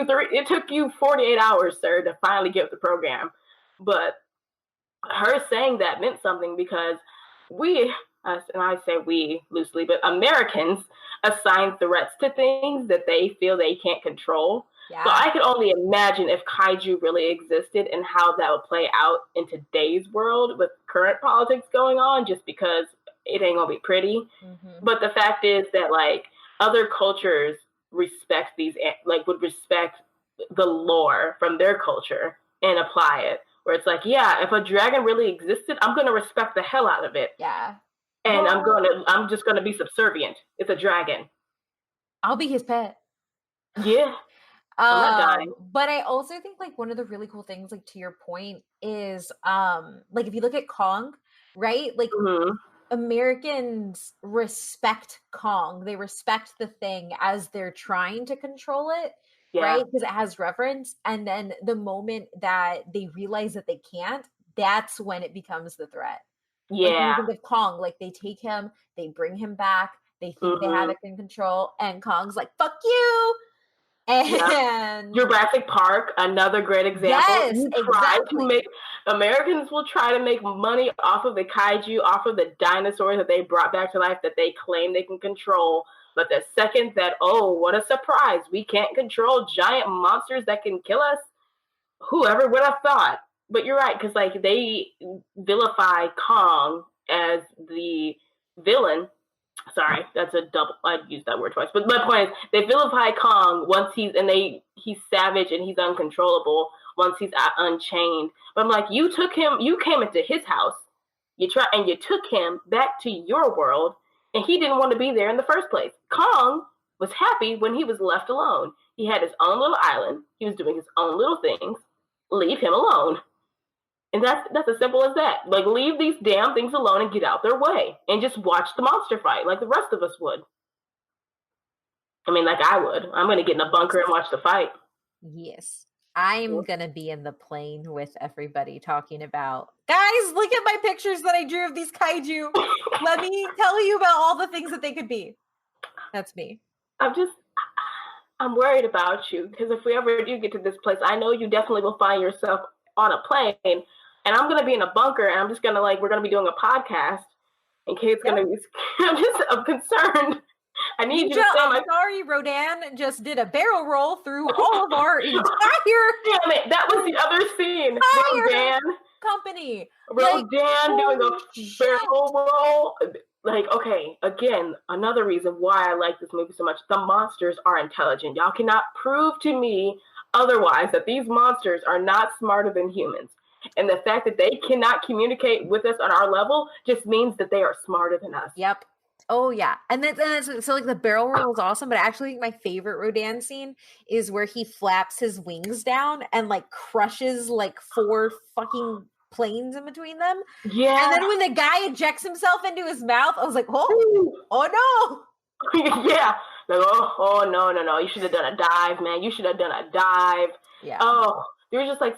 you 48 hours, sir, to finally get with the program. But her saying that meant something, because and I say we loosely, but Americans assign threats to things that they feel they can't control. Yeah. So I could only imagine if kaiju really existed and how that would play out in today's world with current politics going on, just because it ain't gonna be pretty. But the fact is that, like, other cultures would respect the lore from their culture and apply it. where it's like, yeah, if a dragon really existed, I'm going to respect the hell out of it. Yeah. And I'm just going to be subservient. It's a dragon. I'll be his pet. Yeah. I'm not dying. But I also think like one of the really cool things, like to your point, is like if you look at Kong, right? Like Americans respect Kong. They respect the thing as they're trying to control it, right? Because it has reverence. And then the moment that they realize that they can't, that's when it becomes the threat. Yeah. Like when you think of Kong, like they take him, they bring him back, they think they have it in control, and Kong's like, fuck you. And Jurassic Park, another great example. Yes, Americans will try to make money off of the kaiju, off of the dinosaurs that they brought back to life that they claim they can control. But the second that, oh, what a surprise, we can't control giant monsters that can kill us, whoever would have thought? But you're right, because like they vilify Kong as the villain. Sorry, that's a double. I used that word twice. But my point is, they vilify Kong once he's savage and he's uncontrollable once he's unchained. But I'm like, you came into his house, you took him back to your world, and he didn't want to be there in the first place. Kong was happy when he was left alone. He had his own little island. He was doing his own little things. Leave him alone. And that's as simple as that. Like, leave these damn things alone and get out their way. And just watch the monster fight like the rest of us would. I mean, like I would. I'm going to get in a bunker and watch the fight. Yes. I'm going to be in the plane with everybody talking about, guys, look at my pictures that I drew of these kaiju. Let me tell you about all the things that they could be. That's me. I'm worried about you, because if we ever do get to this place, I know you definitely will find yourself on a plane, and I'm going to be in a bunker, and I'm just going to we're going to be doing a podcast, and Kate's going to be, I'm concerned. I need you to say I'm sorry, Rodan just did a barrel roll through all of our entire... Damn it, that was the other scene. Rodan. Company. Rodan doing a barrel roll. Like, okay, again, another reason why I like this movie so much. The monsters are intelligent. Y'all cannot prove to me otherwise that these monsters are not smarter than humans. And the fact that they cannot communicate with us on our level just means that they are smarter than us. Yep. Oh yeah. And so like the barrel roll is awesome, but I actually think my favorite Rodan scene is where he flaps his wings down and like crushes like 4 fucking planes in between them. Yeah. And then when the guy ejects himself into his mouth, I was like, oh no. Yeah. Like, oh no. You should have done a dive, man. You should have done a dive. Yeah. Oh, you're just like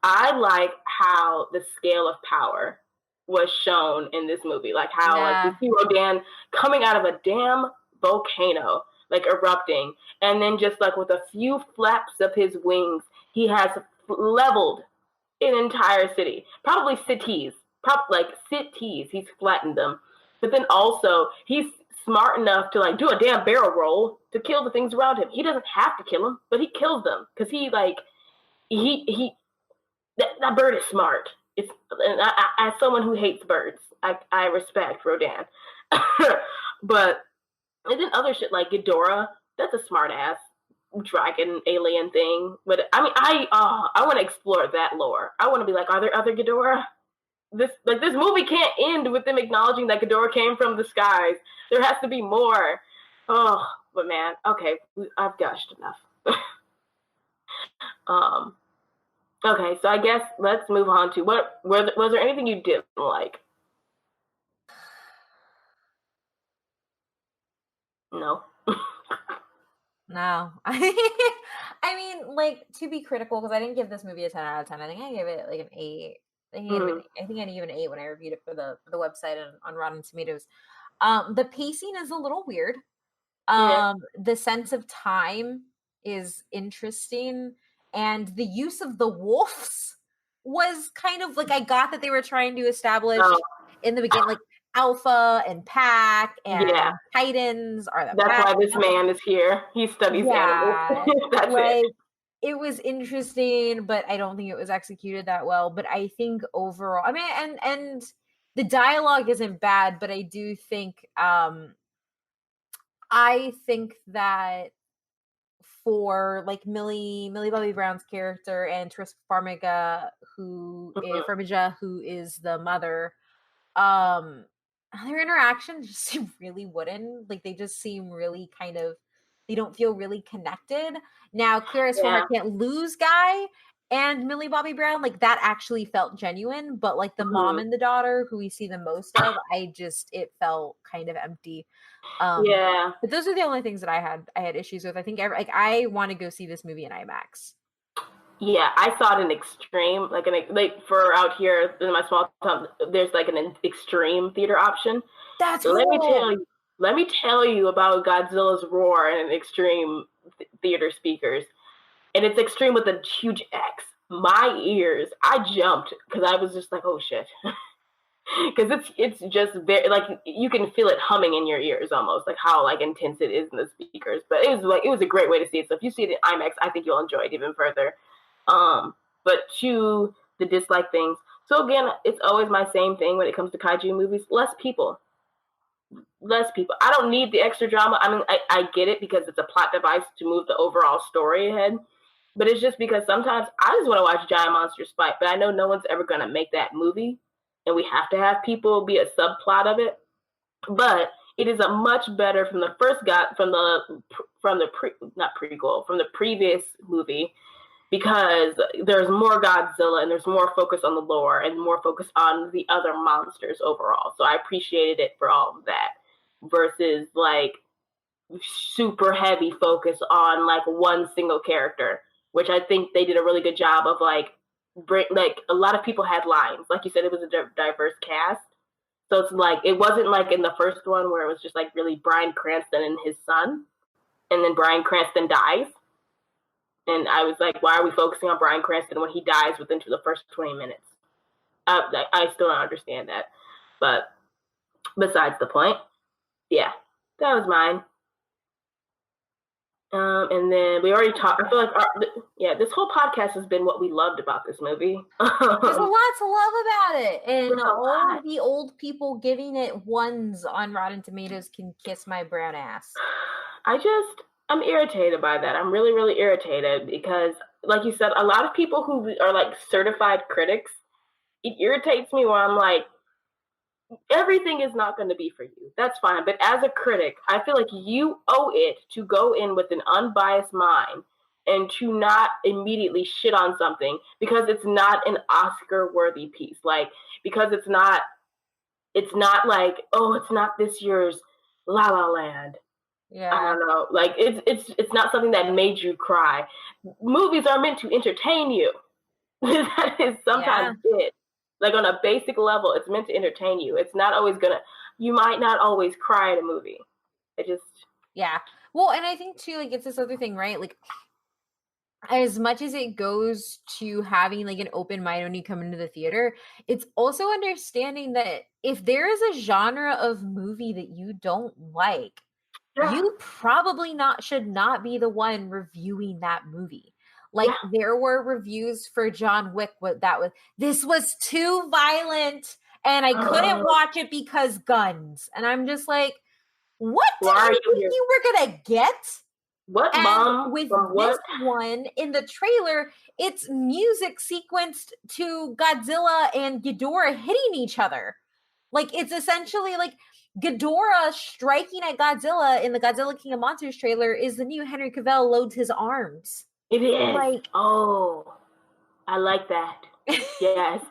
I like how the scale of power was shown in this movie. Like how like you see Rodan coming out of a damn volcano, like erupting, and then just like with a few flaps of his wings, he has leveled an entire city, probably cities, he's flattened them. But then also he's smart enough to like do a damn barrel roll to kill the things around him. He doesn't have to kill them, but he kills them because that bird is smart. It's as someone who hates birds, I respect Rodan. But and then other shit like Ghidorah, that's a smart ass dragon alien thing. But I mean, I want to explore that lore. I want to be like, are there other Ghidorah? This movie can't end with them acknowledging that Ghidorah came from the skies. There has to be more. Oh, but man, okay, I've gushed enough. Okay, so I guess let's move on to was there anything you didn't like? No. No. I mean, like, to be critical, because I didn't give this movie a 10 out of 10. I think I gave it like an 8. I think I gave it an 8 when I reviewed it for the website and on Rotten Tomatoes. The pacing is a little weird. The sense of time is interesting, and the use of the wolves was kind of like, I got that they were trying to establish in the beginning, like alpha and pack and titans are the that's why this man is here. He studies animals. That's like it was interesting, but I don't think it was executed that well. But I think overall, I mean, and the dialogue isn't bad, but I do think I think that for like Millie Bobby Brown's character and Tris Farmiga, Farmiga, who is the mother. Their interactions just seem really wooden. Like they just seem really kind of, they don't feel really connected. Now, clear as Farmer can't lose Guy and Millie Bobby Brown, like that actually felt genuine, but like the mom and the daughter, who we see the most of, it felt kind of empty. But those are the only things that I had issues with. I think I want to go see this movie in IMAX. Yeah, I saw it in extreme, like for out here in my small town, there's like an extreme theater option. That's so cool. Let me tell you about Godzilla's roar and extreme theater speakers, and it's extreme with a huge X. My ears, I jumped because I was just like, oh shit. Because it's just very, like, you can feel it humming in your ears almost, like how like intense it is in the speakers. But it was a great way to see it. So if you see it in IMAX, I think you'll enjoy it even further. But to the dislike things. So again, it's always my same thing when it comes to kaiju movies. Less people. I don't need the extra drama. I mean, I get it because it's a plot device to move the overall story ahead. But it's just because sometimes I just want to watch giant monsters fight. But I know no one's ever going to make that movie. And we have to have people be a subplot of it. But it is a much better from the previous movie, because there's more Godzilla and there's more focus on the lore and more focus on the other monsters overall. So I appreciated it for all of that versus like super heavy focus on like one single character, which I think they did a really good job of like a lot of people had lines. Like you said, it was a diverse cast. So it's like, it wasn't like in the first one where it was just like really Bryan Cranston and his son, and then Bryan Cranston dies. And I was like, why are we focusing on Bryan Cranston when he dies within the first 20 minutes? I still don't understand that. But besides the point, yeah, that was mine. And then we already talked. I feel like this whole podcast has been what we loved about this movie. There's a lot to love about it, and all of the old people giving it ones on Rotten Tomatoes can kiss my brown ass. I'm irritated by that. I'm really, really irritated because, like you said, a lot of people who are like certified critics, it irritates me when I'm like, everything is not going to be for you. That's fine. But as a critic, I feel like you owe it to go in with an unbiased mind and to not immediately shit on something because it's not an Oscar-worthy piece. Like, because it's not like, oh, it's not this year's La La Land. Yeah. I don't know. Like, it's not something that made you cry. Movies are meant to entertain you. That is sometimes it. Like, on a basic level, it's meant to entertain you. It's not always you might not always cry at a movie. Yeah. Well, and I think too, like, it's this other thing, right? Like, as much as it goes to having like an open mind when you come into the theater, it's also understanding that if there is a genre of movie that you don't like, you probably should not be the one reviewing that movie. Like, there were reviews for John Wick this was too violent and I couldn't watch it because guns. And I'm just like, what did you think you were gonna get? What, and Mom? With this one in the trailer, it's music sequenced to Godzilla and Ghidorah hitting each other. Like, it's essentially like Ghidorah striking at Godzilla in the Godzilla King of Monsters trailer is the new Henry Cavill loads his arms. It is. Like, oh, I like that. Yes.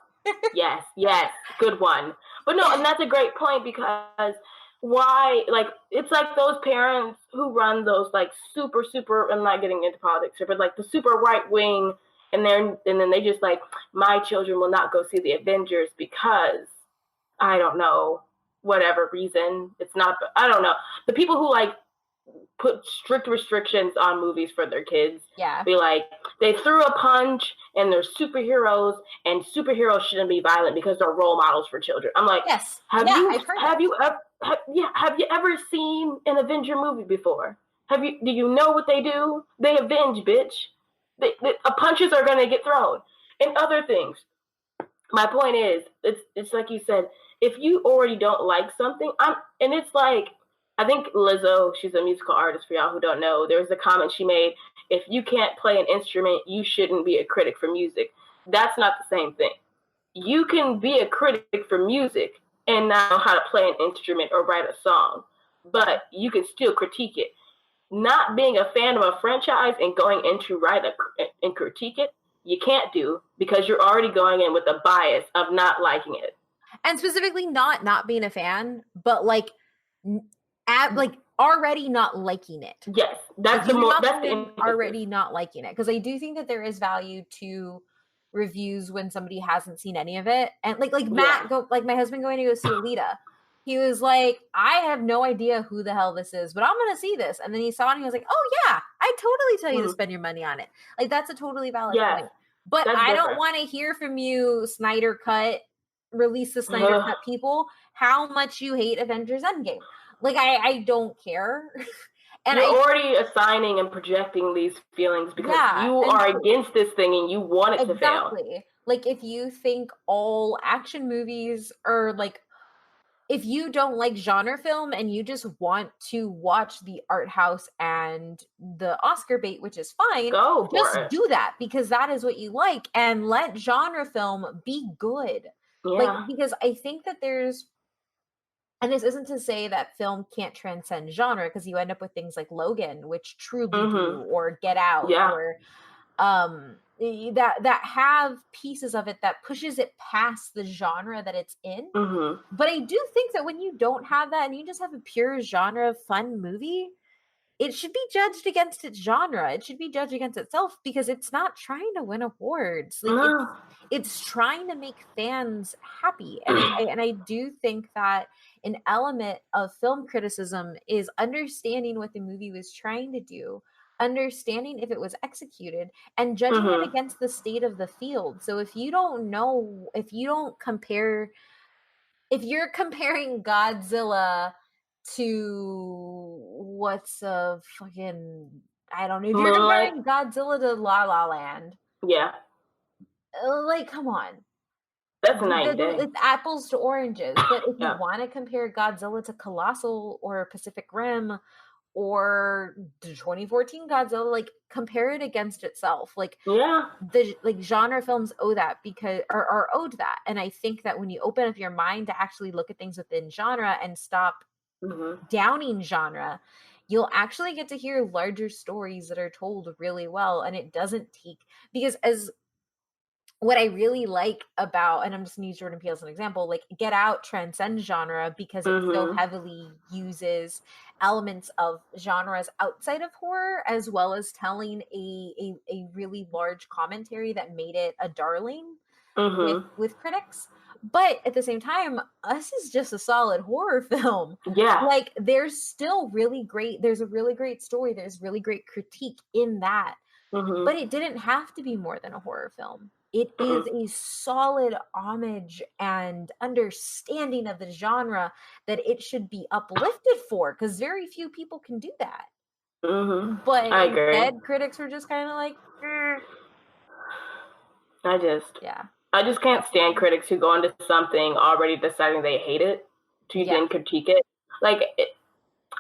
yes. Good one. But no, and that's a great point because why, like, it's like those parents who run those, like, super, I'm not getting into politics here, but like the super right wing, and then they just like, my children will not go see the Avengers because, I don't know, whatever reason. It's not, I don't know. The people who like put strict restrictions on movies for their kids. Yeah. Be like, they threw a punch and they're superheroes and superheroes shouldn't be violent because they're role models for children. I'm like, yes. Have you ever seen an Avenger movie before? Do you know what they do? They avenge, bitch. Punches are going to get thrown and other things. My point is, it's like you said, if you already don't like something, and it's like, I think Lizzo, she's a musical artist for y'all who don't know, there was a comment she made, if you can't play an instrument, you shouldn't be a critic for music. That's not the same thing. You can be a critic for music and not know how to play an instrument or write a song, but you can still critique it. Not being a fan of a franchise and going in to write and critique it, you can't do, because you're already going in with a bias of not liking it. And specifically not being a fan, but like already not liking it. Yes, that's the already not liking it, because I do think that there is value to reviews when somebody hasn't seen any of it, and like Matt my husband going to go see Alita. He was like, I have no idea who the hell this is, but I'm going to see this. And then he saw it and he was like, oh yeah, I totally tell you to spend your money on it. Like, that's a totally valid point. But I don't want to hear from you, Snyder Cut, release the Snyder Cut people, how much you hate Avengers Endgame. Like, I don't care. And you're already assigning and projecting these feelings because you are against this thing and you want it to fail. Exactly. Like, if you think all action movies are like, if you don't like genre film and you just want to watch the art house and the Oscar bait, which is fine, just do that, because that is what you like, and let genre film be good. Like, because I think that there's, and this isn't to say that film can't transcend genre, because you end up with things like Logan, which truly do, or Get Out, or that have pieces of it that pushes it past the genre that it's in. But I do think that when you don't have that and you just have a pure genre fun movie, it should be judged against its genre. It should be judged against itself, because it's not trying to win awards. Like, it's trying to make fans happy. And I do think that an element of film criticism is understanding what the movie was trying to do, understanding if it was executed, and judging it against the state of the field. So if you don't know, if you're comparing Godzilla to what's a fucking, I don't know, if you're comparing Godzilla to La La Land, like, come on, that's nice. It's apples to oranges. But if you want to compare Godzilla to Colossal or Pacific Rim or the 2014 Godzilla, like, compare it against itself. Like, the genre films owe that, because are owed that. And I think that when you open up your mind to actually look at things within genre and stop downing genre, you'll actually get to hear larger stories that are told really well. And it doesn't take, because as what I really like about, and I'm just going to use Jordan Peele as an example, like, Get Out transcends genre because it so heavily uses elements of genres outside of horror, as well as telling a really large commentary that made it a darling with critics. But at the same time, Us is just a solid horror film. Like, there's still there's a really great story, there's really great critique in that. But it didn't have to be more than a horror film. It is a solid homage and understanding of the genre that it should be uplifted for, because very few people can do that. But instead, critics were just kind of like, I just can't stand critics who go into something already deciding they hate it to then critique it. Like,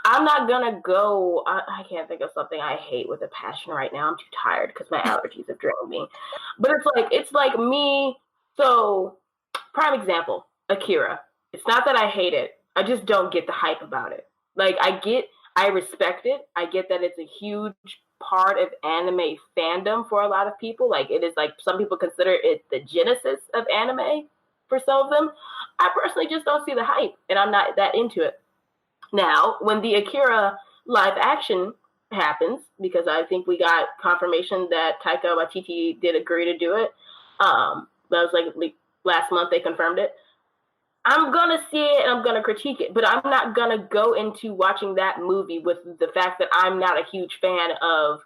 I'm not gonna go. I can't think of something I hate with a passion right now. I'm too tired because my allergies have drained me. But it's like me. So, prime example, Akira. It's not that I hate it. I just don't get the hype about it. Like, I respect it. I get that it's a huge part of anime fandom for a lot of people. Like, it is, like, some people consider it the genesis of anime for some of them. I personally just don't see the hype, and I'm not that into it. Now, when the Akira live action happens, because I think we got confirmation that Taika Waititi did agree to do it. That was like last month they confirmed it. I'm going to see it and I'm going to critique it, but I'm not going to go into watching that movie with the fact that I'm not a huge fan of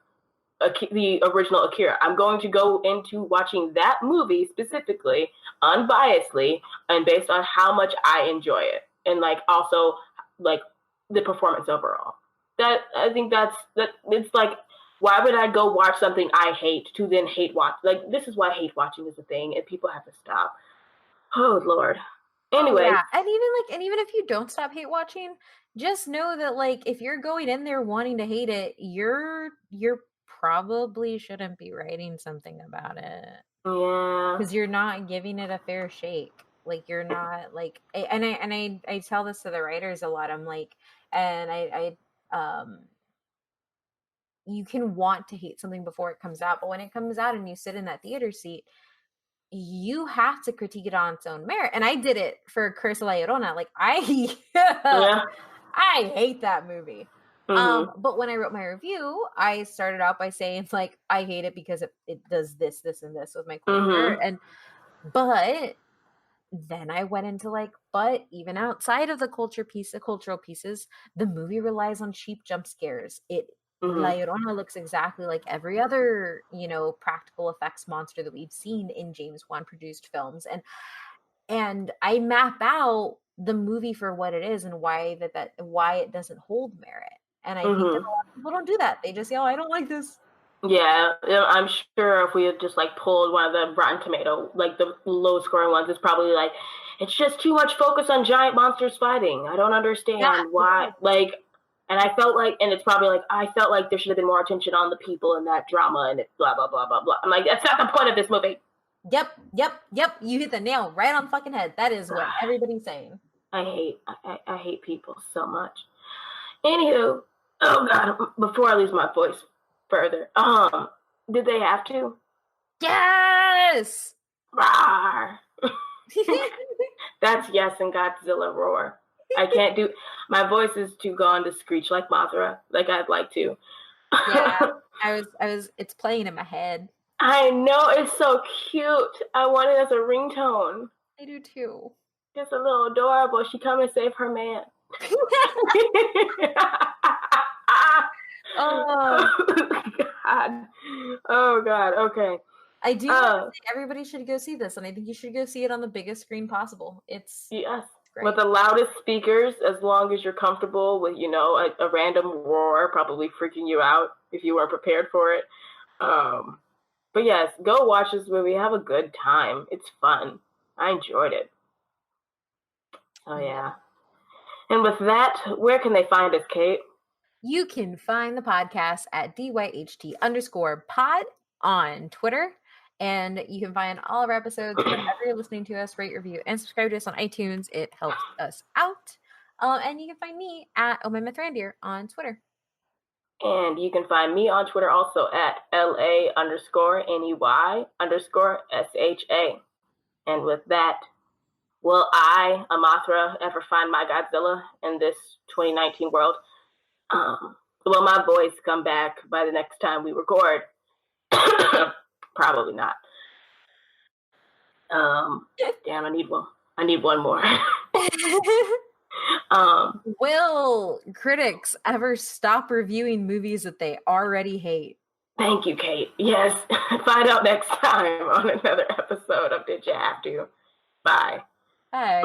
the original Akira. I'm going to go into watching that movie specifically, unbiasedly, and based on how much I enjoy it. And, like, also, like, the performance overall. That, I think that it's like, why would I go watch something I hate to then hate watch? Like, this is why hate watching is a thing, and people have to stop. Oh, Lord. Anyway. And even if you don't stop hate watching, just know that, like, if you're going in there wanting to hate it, you're probably shouldn't be writing something about it. Yeah. Because you're not giving it a fair shake. Like, you're not, like, I tell this to the writers a lot. I'm like, you can want to hate something before it comes out, but when it comes out and you sit in that theater seat, you have to critique it on its own merit. And I did it for Curse La Llorona. Like, I hate that movie. But when I wrote my review, I started out by saying, like, I hate it because it does this, and this with my culture. But then I went into, like, but even outside of the cultural pieces, the movie relies on cheap jump scares. La Llorona looks exactly like every other, practical effects monster that we've seen in James Wan produced films. And I map out the movie for what it is and why why it doesn't hold merit. And I think that a lot of people don't do that. They just say, oh, I don't like this. Yeah, I'm sure if we had just, like, pulled one of the Rotten Tomato, like, the low-scoring ones, it's probably like, it's just too much focus on giant monsters fighting. I don't understand why. Like, and I felt like, and it's probably like, I felt like there should have been more attention on the people in that drama, and it's blah, blah, blah, blah, blah. I'm like, that's not the point of this movie. Yep. You hit the nail right on the fucking head. That is what everybody's saying. I hate people so much. Anywho, oh God, before I lose my voice further, did they have to? Yes! Roar! That's yes and Godzilla roar. I can't do, my voice is too gone to screech like Mothra, like I'd like to. Yeah, it's playing in my head. I know, it's so cute. I want it as a ringtone. I do too. It's a little adorable. She come and save her man. Oh God. Oh God. Okay. I do think everybody should go see this, and I think you should go see it on the biggest screen possible. It's great. With the loudest speakers, as long as you're comfortable with, a random roar probably freaking you out if you weren't prepared for it. But yes, go watch this movie. Have a good time. It's fun. I enjoyed it. Oh yeah. And with that, where can they find us, Kate? You can find the podcast at DYHT_pod on Twitter. And you can find all of our episodes wherever you're listening to us. Rate, review, and subscribe to us on iTunes. It helps us out. And you can find me at OhMyMythReindeer on Twitter. And you can find me on Twitter also at LA_NEY_SHA. And with that, will I, a Mothra, ever find my Godzilla in this 2019 world? Will my voice come back by the next time we record? Probably not. Damn, I need one. I need one more. Will critics ever stop reviewing movies that they already hate? Thank you, Kate. Yes. Find out next time on another episode of Did You Have To? Bye. Bye.